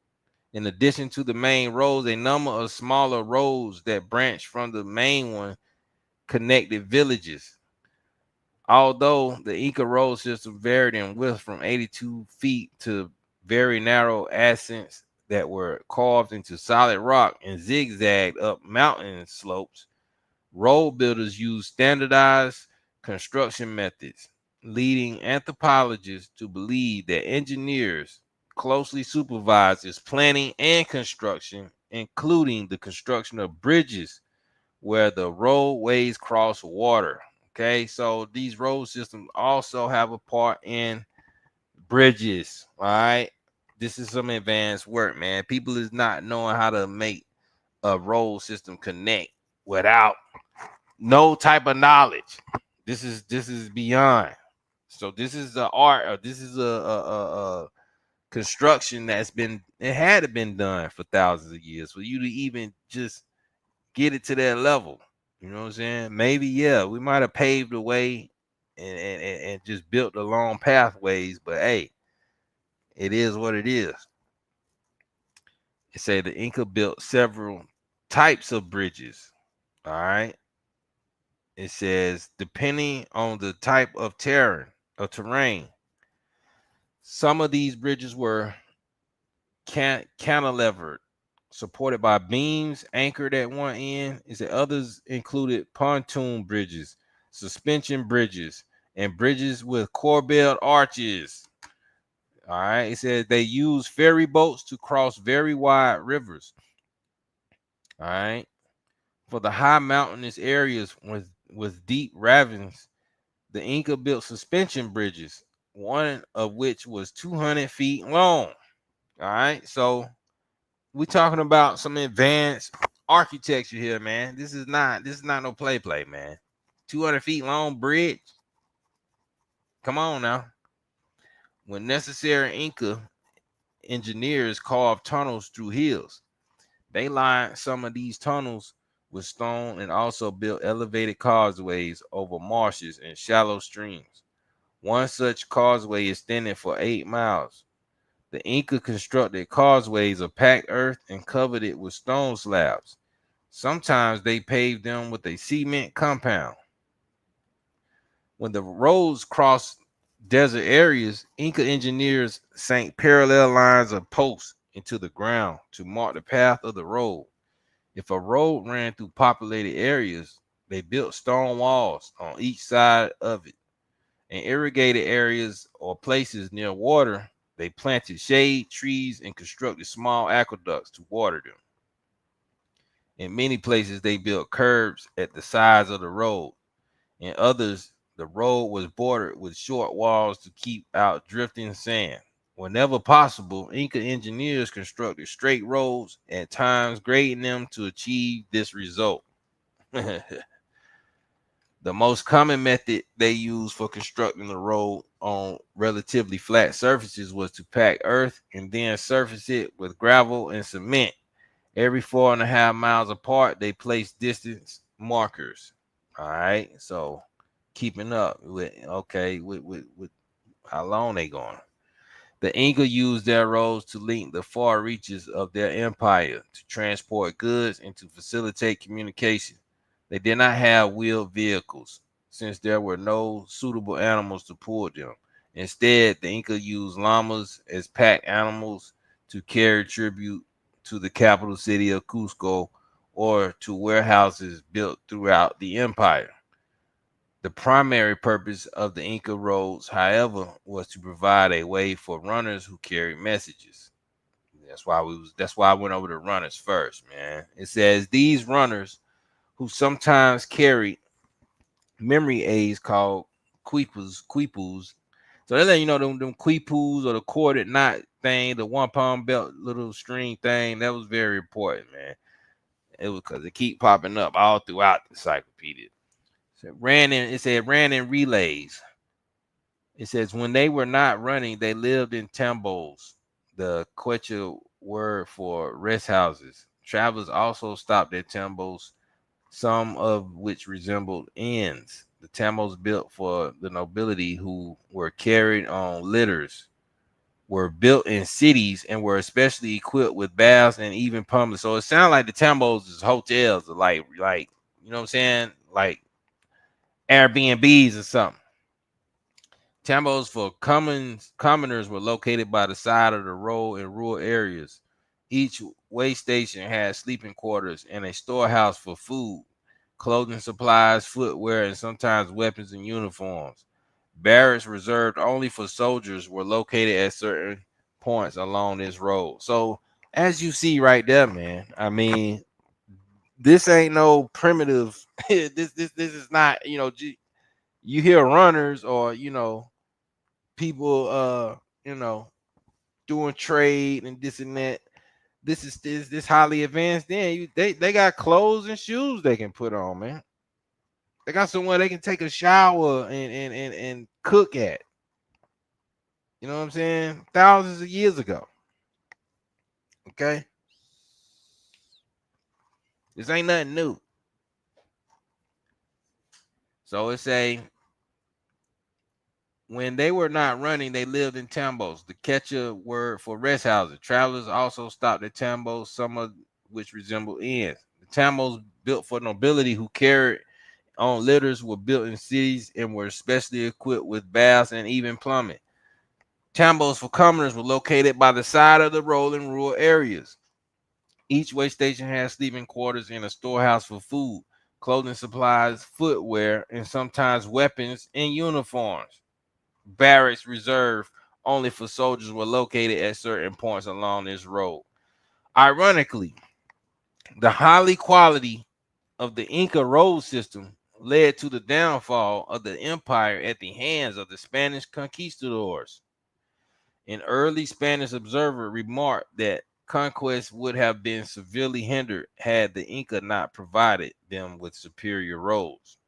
In addition to the main roads, a number of smaller roads that branched from the main one connected villages. Although the Inca road system varied in width from 82 feet to very narrow ascents that were carved into solid rock and zigzagged up mountain slopes, road builders used standardized construction methods, leading anthropologists to believe that engineers closely supervised its planning and construction, including the construction of bridges where the roadways cross water. Okay, so these road systems also have a part in bridges. All right, this is some advanced work, man. People is not knowing how to make a road system connect without no type of knowledge. This is beyond. So this is the art, or this is a construction that's been, it had been done for thousands of years for you to even just get it to that level. You know what I'm saying? Maybe, yeah, we might have paved the way and just built the long pathways, but hey, it is what it is. It say the Inca built several types of bridges. All right. It says depending on the type of terrain. Some of these bridges were cantilevered, supported by beams anchored at one end. It said others included pontoon bridges, suspension bridges, and bridges with corbelled arches. All right. It said they used ferry boats to cross very wide rivers. All right. For the high mountainous areas with deep ravines, the Inca built suspension bridges, one of which was 200 feet long. All right. So we're talking about some advanced architecture here, man. This is not no play, man. 200 feet long bridge. Come on now. When necessary, Inca engineers carved tunnels through hills. They lined some of these tunnels with stone and also built elevated causeways over marshes and shallow streams. One such causeway extended for 8 miles. The Inca constructed causeways of packed earth and covered it with stone slabs. Sometimes they paved them with a cement compound. When the roads crossed desert areas, Inca engineers sank parallel lines of posts into the ground to mark the path of the road. If a road ran through populated areas, they built stone walls on each side of it. In irrigated areas or places near water, they planted shade trees and constructed small aqueducts to water them. In many places, they built curbs at the sides of the road. In others, the road was bordered with short walls to keep out drifting sand. Whenever possible, Inca engineers constructed straight roads, at times grading them to achieve this result. The most common method they used for constructing the road on relatively flat surfaces was to pack earth and then surface it with gravel and cement. Every 4.5 miles apart, they placed distance markers. All right, so keeping up with, okay, with how long they going. The Inca used their roads to link the far reaches of their empire, to transport goods, and to facilitate communication. They did not have wheeled vehicles, since there were no suitable animals to pull them. Instead, the Inca used llamas as pack animals to carry tribute to the capital city of Cusco or to warehouses built throughout the empire. The primary purpose of the Inca roads, however, was to provide a way for runners who carried messages. That's why I went over the runners first, man. It says these runners who sometimes carried memory aids called quipus. So they let you know them quipus or the corded knot thing, the one palm belt little string thing, that was very important, man. It was because it keep popping up all throughout the encyclopedia. So it said ran in relays. It says when they were not running, they lived in tambos, the Quechua word for rest houses. Travelers also stopped at tambos, some of which resembled inns. The tambos built for the nobility who were carried on litters were built in cities and were especially equipped with baths and even plumbing. So it sounds like the tambos is hotels, like you know what I'm saying, like Airbnbs or something. Tambos for commoners were located by the side of the road in rural areas. Each way station had sleeping quarters and a storehouse for food, clothing supplies, footwear, and sometimes weapons and uniforms. Barracks reserved only for soldiers were located at certain points along this road. So, as you see right there, man, I mean, this ain't no primitive. This is not, you hear runners or people you know doing trade and this and that. This highly advanced. Then they got clothes and shoes they can put on, man. They got somewhere they can take a shower and cook at. You know what I'm saying? Thousands of years ago. Okay, this ain't nothing new. So it's a when they were not running, they lived in tambos. The Quechua word for rest houses. Travelers also stopped at tambos, some of which resemble inns. The tambos built for nobility who carried on litters were built in cities and were specially equipped with baths and even plumbing. Tambos for commoners were located by the side of the road in rural areas. Each way station had sleeping quarters and a storehouse for food, clothing supplies, footwear, and sometimes weapons and uniforms. Barracks reserved only for soldiers were located at certain points along this road. Ironically, the highly quality of the Inca road system led to the downfall of the empire at the hands of the Spanish conquistadors. An early Spanish observer remarked that conquest would have been severely hindered had the Inca not provided them with superior roads.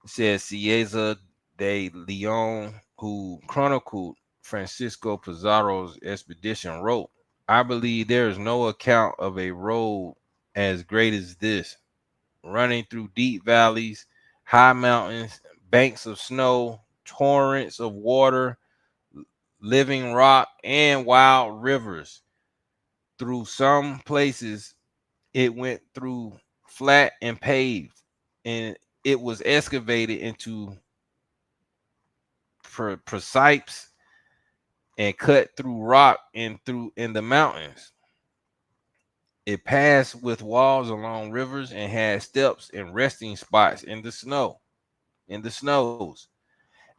It says Cieza de Leon, who chronicled Francisco Pizarro's expedition, wrote, I believe there is no account of a road as great as this, running through deep valleys, high mountains, banks of snow, torrents of water, living rock, and wild rivers. Through some places, it went through flat and paved, and it was excavated into precipes and cut through rock and through in the mountains. It passed with walls along rivers and had steps and resting spots in the snows.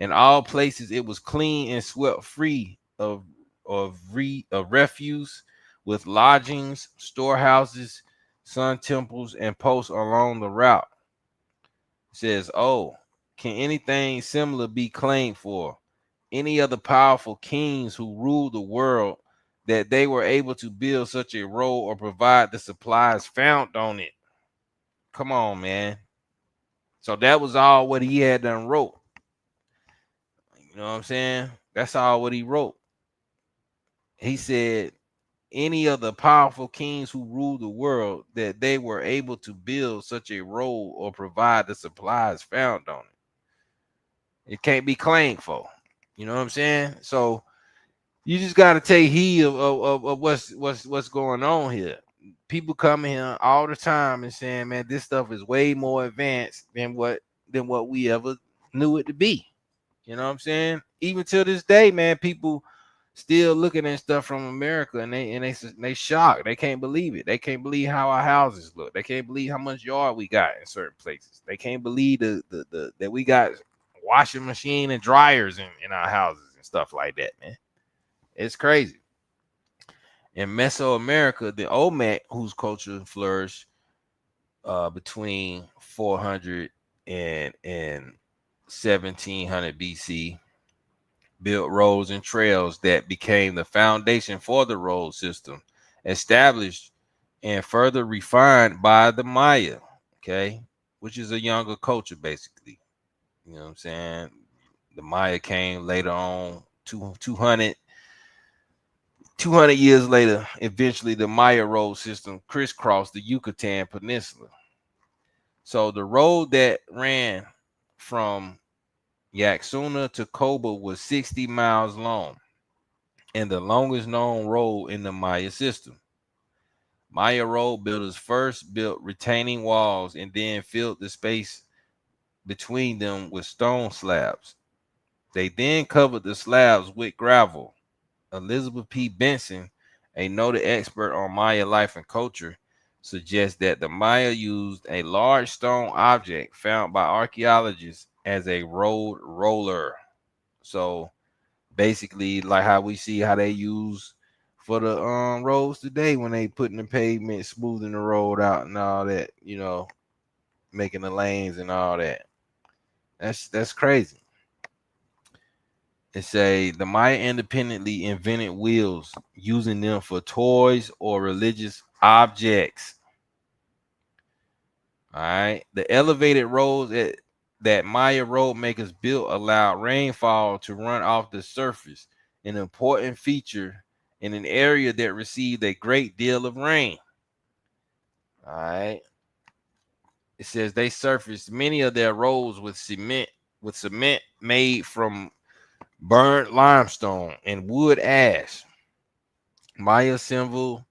In all places, it was clean and swept free of refuse, with lodgings, storehouses, sun temples, and posts along the route. It says, "Oh, can anything similar be claimed for any of the powerful kings who ruled the world that they were able to build such a road or provide the supplies found on it?" Come on, man. So that was all what he had done wrote. You know what I'm saying? That's all what he wrote. He said any of the powerful kings who ruled the world that they were able to build such a road or provide the supplies found on it. It can't be claimed for. You know what I'm saying? So you just got to take heed of what's going on here. People coming here all the time and saying, "Man, this stuff is way more advanced than what we ever knew it to be." You know what I'm saying? Even till this day, man, people still looking at stuff from America and they shocked. They can't believe it. They can't believe how our houses look. They can't believe how much yard we got in certain places. They can't believe the that we got washing machine and dryers in our houses and stuff like that, man. It's crazy. In Mesoamerica, the Olmec, whose culture flourished between 400 and 1700 BC, built roads and trails that became the foundation for the road system, established and further refined by the Maya, okay, which is a younger culture, basically. You know what I'm saying? The Maya came later on, 200 years later. Eventually, the Maya road system crisscrossed the Yucatan Peninsula. So the road that ran from Yaxuna to Koba was 60 miles long and the longest known road in the Maya system. Maya road builders first built retaining walls and then filled the space between them with stone slabs. They then covered the slabs with gravel. Elizabeth P. Benson, a noted expert on Maya life and culture, suggests that the Maya used a large stone object found by archaeologists as a road roller. So basically, like how we see how they use for the roads today when they putting the pavement, smoothing the road out and all that, making the lanes and all that. That's crazy. It say the Maya independently invented wheels, using them for toys or religious objects. All right. The elevated roads that Maya road makers built allowed rainfall to run off the surface, an important feature in an area that received a great deal of rain. All right. It says they surfaced many of their roads with cement made from burnt limestone and wood ash. Maya civil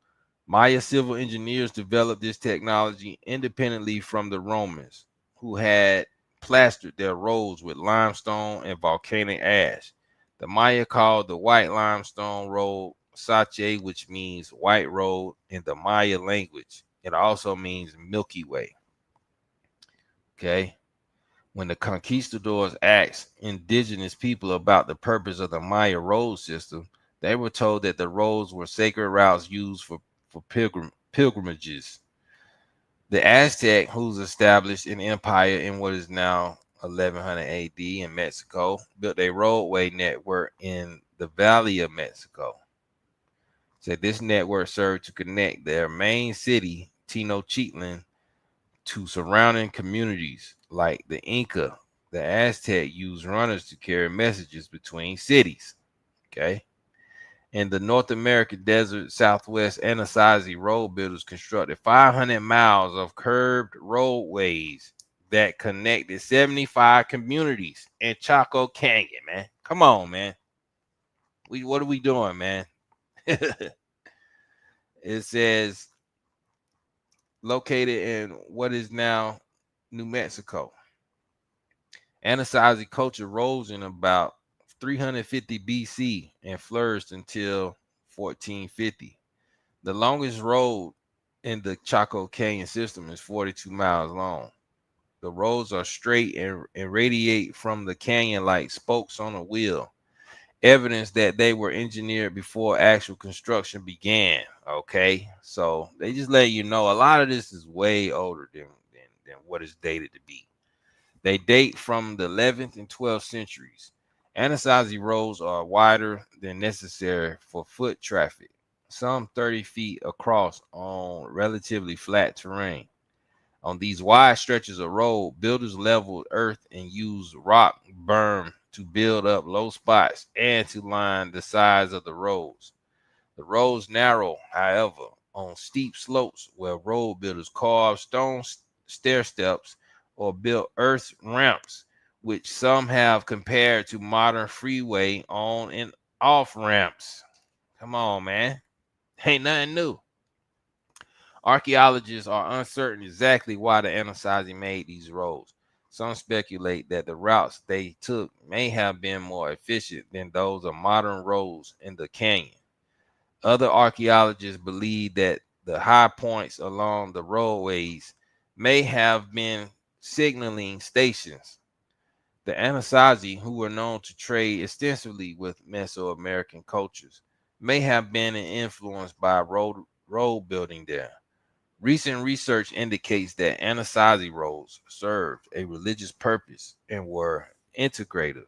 Maya civil engineers developed this technology independently from the Romans, who had plastered their roads with limestone and volcanic ash. The Maya called the white limestone road Sache, which means white road in the Maya language. It also means Milky Way. Okay. When the conquistadors asked indigenous people about the purpose of the Maya road system, they were told that the roads were sacred routes used for pilgrimages. The Aztec, who's established an empire in what is now 1100 AD in Mexico, built a roadway network in the Valley of Mexico. Said this network served to connect their main city, Tenochtitlan, to surrounding communities. Like the Inca, the Aztec used runners to carry messages between cities. Okay. In the North American desert Southwest, Anasazi road builders constructed 500 miles of curved roadways that connected 75 communities in Chaco Canyon, man. Come on, man. What are we doing, man? It says located in what is now New Mexico. Anasazi culture rose in about 350 BC and flourished until 1450. The longest road in the Chaco Canyon system is 42 miles long. The roads are straight and radiate from the canyon like spokes on a wheel, evidence that they were engineered before actual construction began. Okay, so they just let you know a lot of this is way older than what is dated to be. They date from the 11th and 12th centuries. Anasazi roads are wider than necessary for foot traffic, some 30 feet across on relatively flat terrain. On these wide stretches of road, builders leveled earth and used rock berm to build up low spots and to line the sides of the roads. The roads narrow, however, on steep slopes where road builders carved stone stair steps or built earth ramps, which some have compared to modern freeway on and off ramps. Come on, man. Ain't nothing new. Archaeologists are uncertain exactly why the Anasazi made these roads. Some speculate that the routes they took may have been more efficient than those of modern roads in the canyon. Other archaeologists believe that the high points along the roadways may have been signaling stations. The Anasazi, who were known to trade extensively with Mesoamerican cultures, may have been influenced by road building there. Recent research indicates that Anasazi roads served a religious purpose and were integrative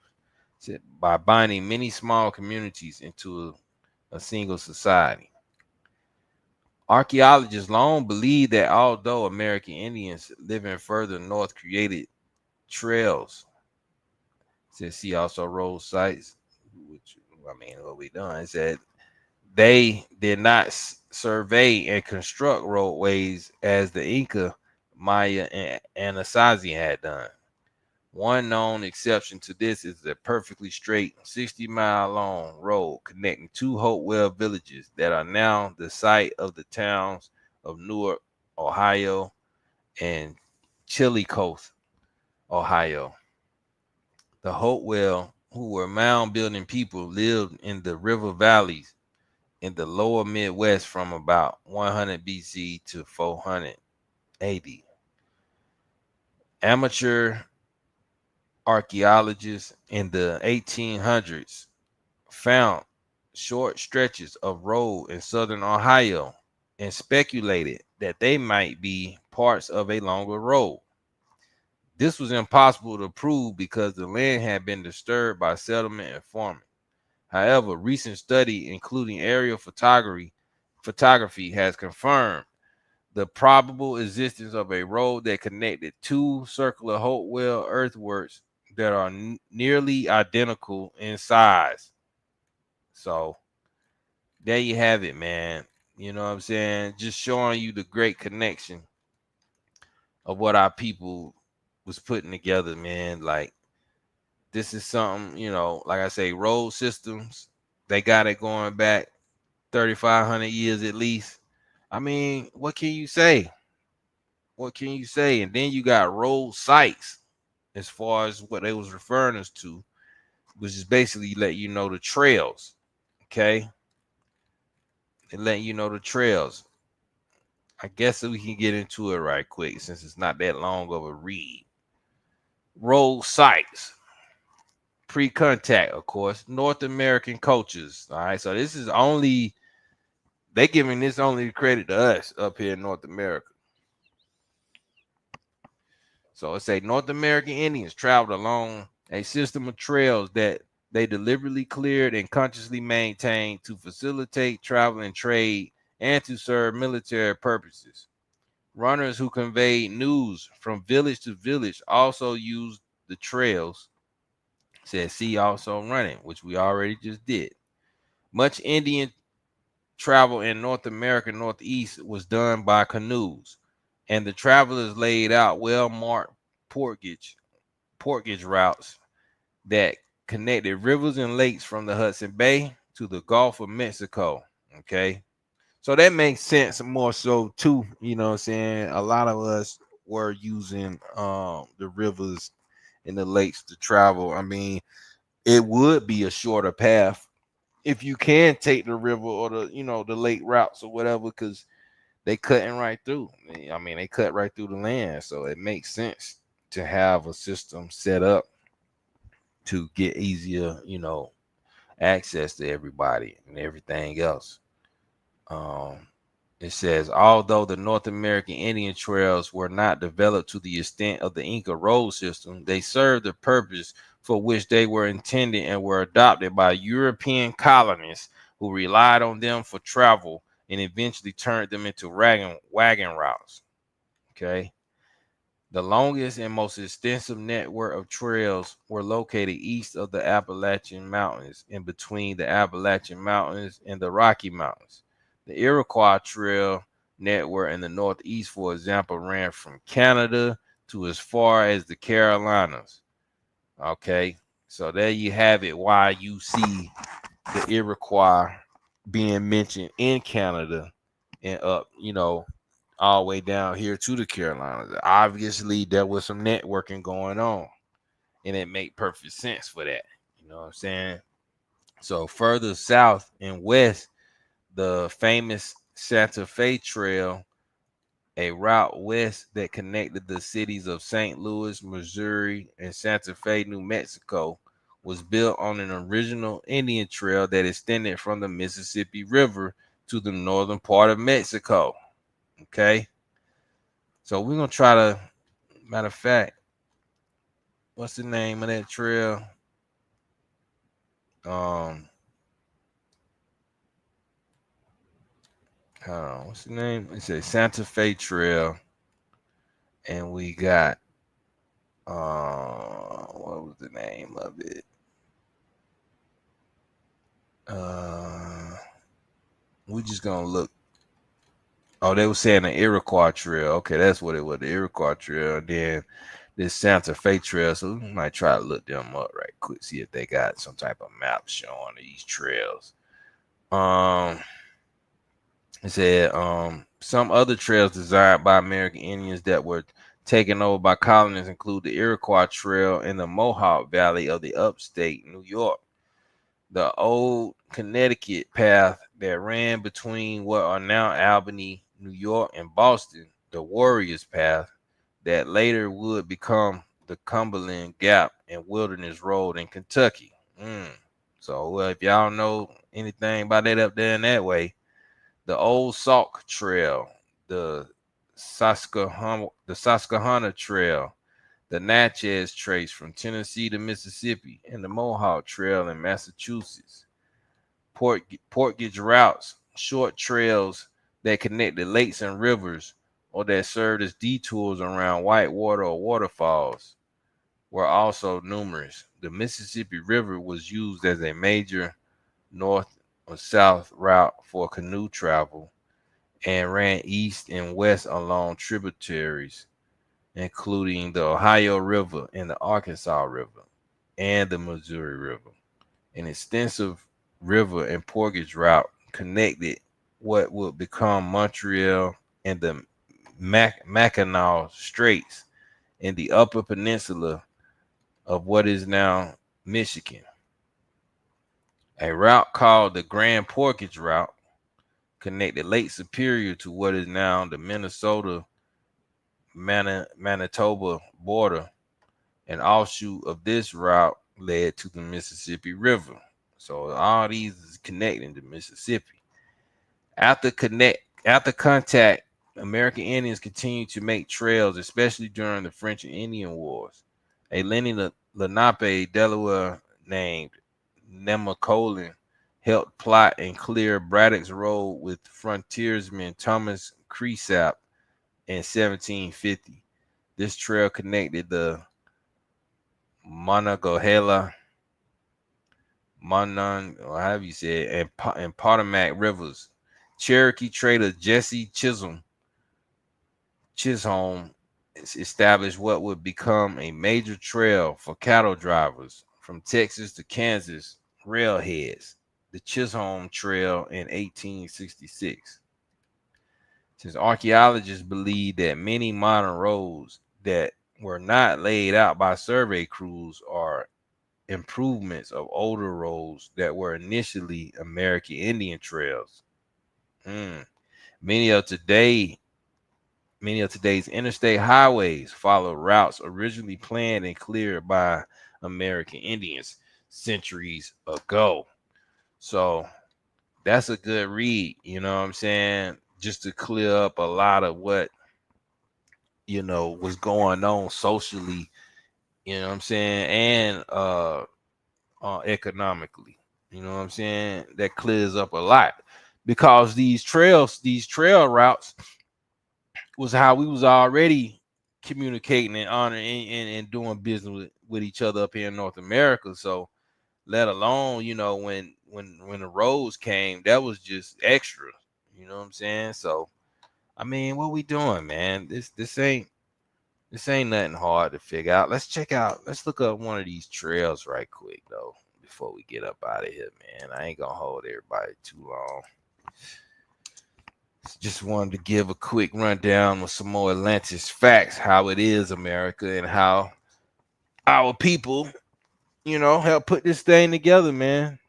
by binding many small communities into a single society. Archaeologists long believed that although American Indians living further north created trails, says see also road sites, which I mean, what we done, it said they did not survey and construct roadways as the Inca, Maya, and Anasazi had done. One known exception to this is the perfectly straight 60-mile long road connecting two Hopewell villages that are now the site of the towns of Newark, Ohio, and Chillicothe, Ohio. The Hopewell who were mound building people, lived in the river valleys in the lower Midwest from about 100 BC to 400 AD. Amateur archaeologists in the 1800s found short stretches of road in southern Ohio and speculated that they might be parts of a longer road. This was impossible to prove because the land had been disturbed by settlement and farming. However, recent study, including aerial photography, has confirmed the probable existence of a road that connected two circular Hopewell earthworks that are nearly identical in size. So there you have it, man. You know what I'm saying? Just showing you the great connection of what our people was putting together, man. Like this is something, like I say, road systems, they got it going back 3,500 years at least. I mean, what can you say? What can you say? And then you got road sites as far as what they was referring us to, which is basically let you know the trails. Okay. They let you know the trails. I guess we can get into it right quick since it's not that long of a read. Road sites, pre-contact, of course, North American cultures. All right, so this is only they giving this only credit to us up here in North America. So it say North American Indians traveled along a system of trails that they deliberately cleared and consciously maintained to facilitate travel and trade and to serve military purposes. Runners who conveyed news from village to village also used the trails. Said see also running, which we already just did. Much Indian travel in North America Northeast was done by canoes, and the travelers laid out well-marked portage routes that connected rivers and lakes from the Hudson Bay to the Gulf of Mexico. Okay. So that makes sense more so too. You know what I'm saying? A lot of us were using the rivers and the lakes to travel. I mean, it would be a shorter path if you can take the river or the lake routes or whatever, because they cutting right through. I mean, they cut right through the land. So it makes sense to have a system set up to get easier, access to everybody and everything else. Um, it says, although the North American Indian trails were not developed to the extent of the Inca road system, they served the purpose for which they were intended and were adopted by European colonists who relied on them for travel and eventually turned them into wagon routes. Okay. The longest and most extensive network of trails were located east of the Appalachian Mountains, in between the Appalachian Mountains and the Rocky Mountains. The Iroquois Trail network in the Northeast, for example, ran from Canada to as far as the Carolinas. Okay, so there you have it. Why you see the Iroquois being mentioned in Canada and up, all the way down here to the Carolinas. Obviously, there was some networking going on, and it made perfect sense for that. You know what I'm saying? So further south and west, the famous Santa Fe Trail, a route west that connected the cities of St. Louis, Missouri, and Santa Fe, New Mexico, was built on an original Indian trail that extended from the Mississippi River to the northern part of Mexico. Okay. So we're gonna try to, matter of fact, what's the name of that trail? Um, hold on, what's the name? It says Santa Fe Trail, and we got what was the name of it? Uh, we just gonna look. Oh, they were saying the Iroquois Trail. Okay, that's what it was, the Iroquois Trail. And then this Santa Fe Trail. So we might try to look them up right quick, see if they got some type of map showing these trails. Um, it said some other trails designed by American Indians that were taken over by colonists include the Iroquois Trail in the Mohawk Valley of the upstate New York, the old Connecticut path that ran between what are now Albany, New York, and Boston, the Warriors Path that later would become the Cumberland Gap and Wilderness Road in Kentucky. So, if y'all know anything about that up there in that way, the Old Sauk Trail, the Susquehanna Trail, the Natchez Trace from Tennessee to Mississippi, and the Mohawk Trail in Massachusetts. Portage routes, short trails that connected lakes and rivers or that served as detours around whitewater or waterfalls, were also numerous. The Mississippi River was used as a major north or south route for canoe travel and ran east and west along tributaries, including the Ohio River and the Arkansas River and the Missouri River. An extensive river and portage route connected what would become Montreal and the Mackinac Straits in the upper peninsula of what is now Michigan. A route called the Grand Portage Route connected Lake Superior to what is now the Minnesota Manitoba border. An offshoot of this route led to the Mississippi River. So all these is connecting to Mississippi. After contact, American Indians continued to make trails, especially during the French and Indian Wars. A Lenni Lenape Delaware named Nemacolin helped plot and clear Braddock's Road with frontiersman Thomas Cresap in 1750. This trail connected the Monongahela, or however you say it, and Potomac rivers. Cherokee trader Jesse Chisholm established what would become a major trail for cattle drivers from Texas to Kansas railheads, the Chisholm Trail in 1866. Since archaeologists believe that many modern roads that were not laid out by survey crews are improvements of older roads that were initially American Indian trails. Mm. Many of today Many of today's interstate highways follow routes originally planned and cleared by American Indians centuries ago. So that's a good read, you know what I'm saying? Just to clear up a lot of what, was going on socially, you know what I'm saying, and economically. You know what I'm saying? That clears up a lot because these trail routes was how we was already communicating and honoring and doing business with each other up here in North America. So let alone, when the roads came, that was just extra. You know what I'm saying? So I mean, what we doing, man? This ain't nothing hard to figure out. Let's look up one of these trails right quick though, before we get up out of here, man. I ain't gonna hold everybody too long. Just wanted to give a quick rundown with some more Atlantis facts, how it is America and how our people, help put this thing together, man,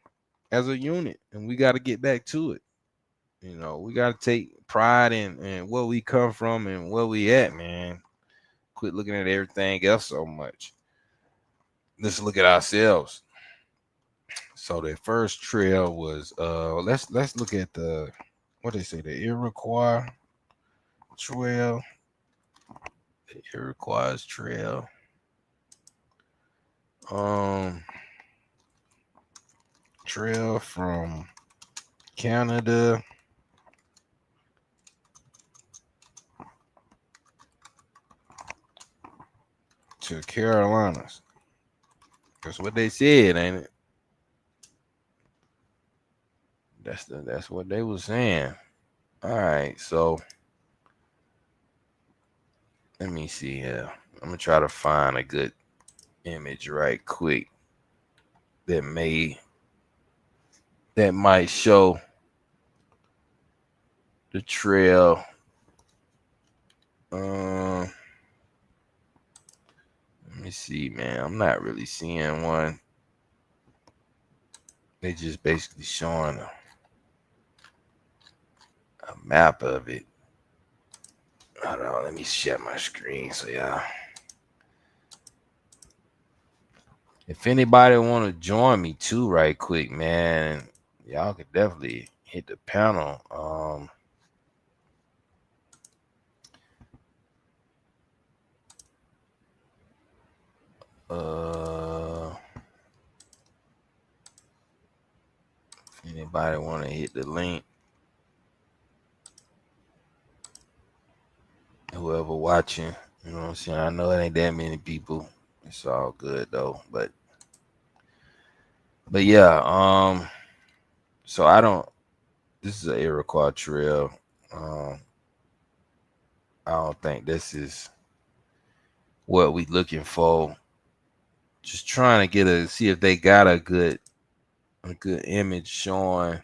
as a unit. And we got to get back to it. We got to take pride in where we come from and where we at, man. Quit looking at everything else so much. Let's look at ourselves. So the first trail was let's look at the what they say, the Iroquois Trail. The Iroquois Trail. Um Trail from Canada to Carolinas. That's what they said, ain't it? That's what they was saying. All right, so let me see here. I'm gonna try to find a good image right quick that might show the trail. me see, man. I'm not really seeing one. They just basically showing a map of it. Hold on, let me share my screen so y'all. If anybody want to join me too, right quick, man, y'all could definitely hit the panel. Uh, if anybody want to hit the link, whoever watching, you know what I'm saying. I know it ain't that many people. It's all good though, but yeah. So I don't. This is an Iroquois trail. Um, I don't think this is what we looking for. Just trying to see if they got a good image showing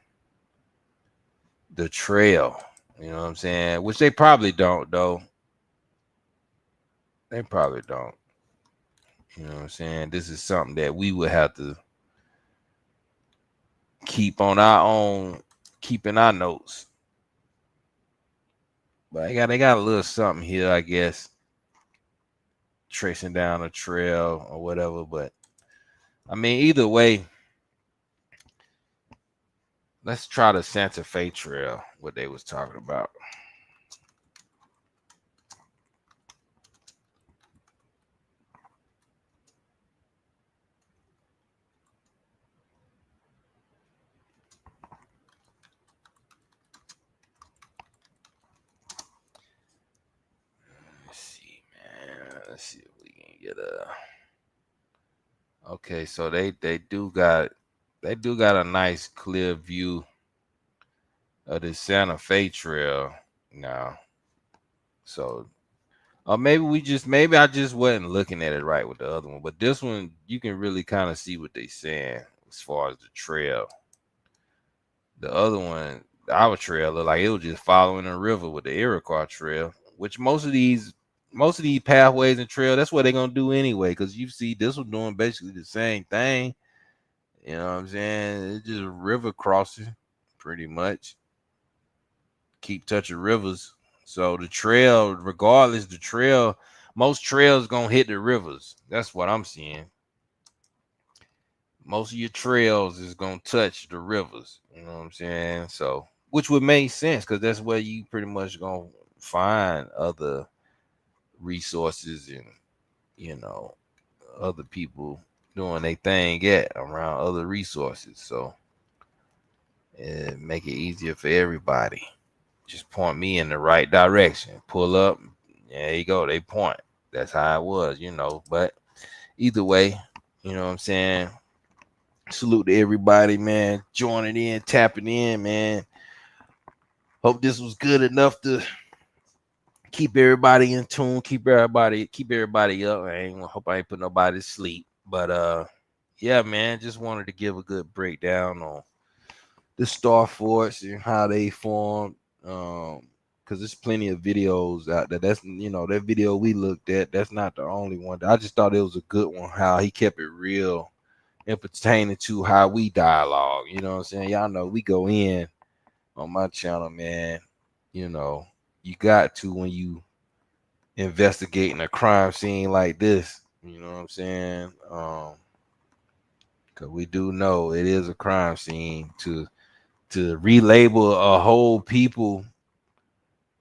the trail. You know what I'm saying? Which they probably don't though. They probably don't. You know what I'm saying? This is something that we would have to keep on our own, keeping our notes. But they got a little something here, I guess, tracing down a trail or whatever. But I mean, either way, let's try the Santa Fe Trail, what they was talking about. Let's see, man. Let's see if we can get a. Okay, so they do got a nice clear view of the Santa Fe Trail now. So or maybe I just wasn't looking at it right with the other one. But this one you can really kind of see what they saying as far as the trail. The other one, our trail, looked like it was just following a river with the Iroquois Trail, which most of these pathways and trail, that's what they're gonna do anyway. Because you see, this was doing basically the same thing. You know what I'm saying? It's just river crossing, pretty much. Keep touching rivers. So the trail, regardless, most trails gonna hit the rivers. That's what I'm seeing. Most of your trails is gonna touch the rivers. You know what I'm saying? So, which would make sense because that's where you pretty much gonna find other resources and you know other people doing their thing at around other resources. So it make it easier for everybody. Just point me in the right direction. Pull up. There you go. They point. That's how it was. But either way, you know what I'm saying? Salute to everybody, man. Joining in, tapping in, man. Hope this was good enough to keep everybody in tune, keep everybody up. Hope I ain't put nobody to sleep. But yeah, man, just wanted to give a good breakdown on the star forts and how they formed. Because there's plenty of videos out there. That video we looked at, that's not the only one. I just thought it was a good one, how he kept it real and pertaining to how we dialogue. You know what I'm saying? Y'all know we go in on my channel, man. You know, you got to when you investigating a crime scene like this. You know what I'm saying? Because we do know it is a crime scene to relabel a whole people.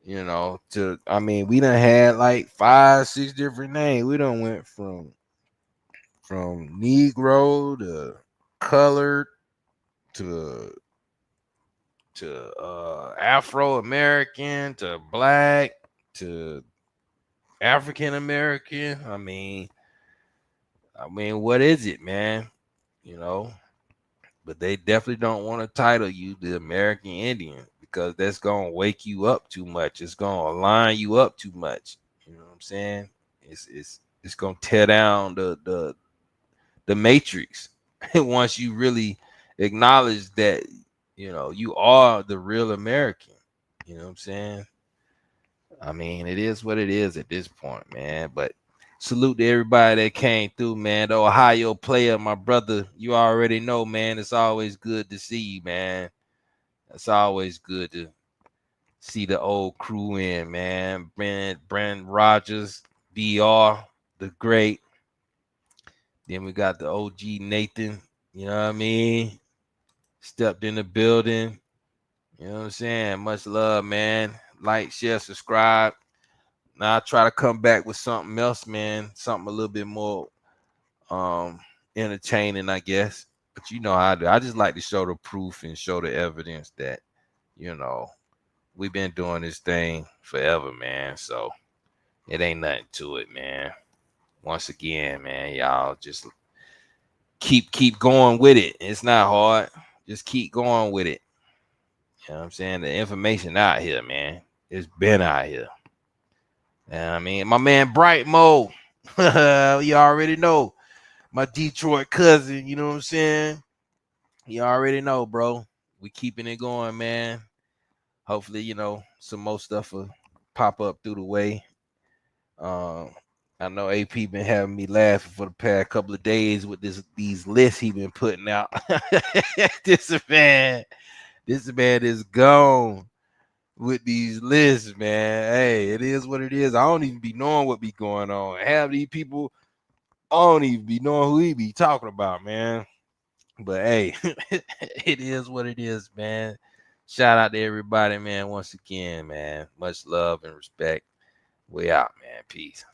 We done had like 5, 6 different names. We done went from Negro to colored to Afro American to black to African American. I mean, what is it, man? You know, but they definitely don't want to title you the American Indian because that's gonna wake you up too much. It's gonna line you up too much. You know what I'm saying? It's gonna tear down the matrix once you really acknowledge that you are the real American. You know what I'm saying? I mean, it is what it is at this point, man. But Salute to everybody that came through, man. The Ohio player, my brother, you already know, man. It's always good to see you, man. It's always good to see the old crew in, man. Brent Rogers, BR, the great. Then we got the OG Nathan, you know what I mean? Stepped in the building. You know what I'm saying? Much love, man. Like, share, subscribe. Now I try to come back with something else, man. Something a little bit more um entertaining, I guess. But you know how I do. I just like to show the proof and show the evidence that, you know, we've been doing this thing forever, man. So it ain't nothing to it, man. Once again, man, y'all just keep going with it. It's not hard. Just keep going with it. You know what I'm saying? The information out here, man. It's been out here. I mean, my man Bright Mo, you already know. My Detroit cousin, you know what I'm saying? You already know, bro. We keeping it going, man. Hopefully, you know, some more stuff will pop up through the way. Um, I know AP been having me laughing for the past couple of days with these lists he been putting out. this man, this man is gone with these lists, man. Hey, it is what it is. I don't even be knowing what be going on. Half these people, I don't even be knowing who he be talking about, man. But hey, it is what it is, man. Shout out to everybody, man. Once again, man. Much love and respect. We out, man. Peace.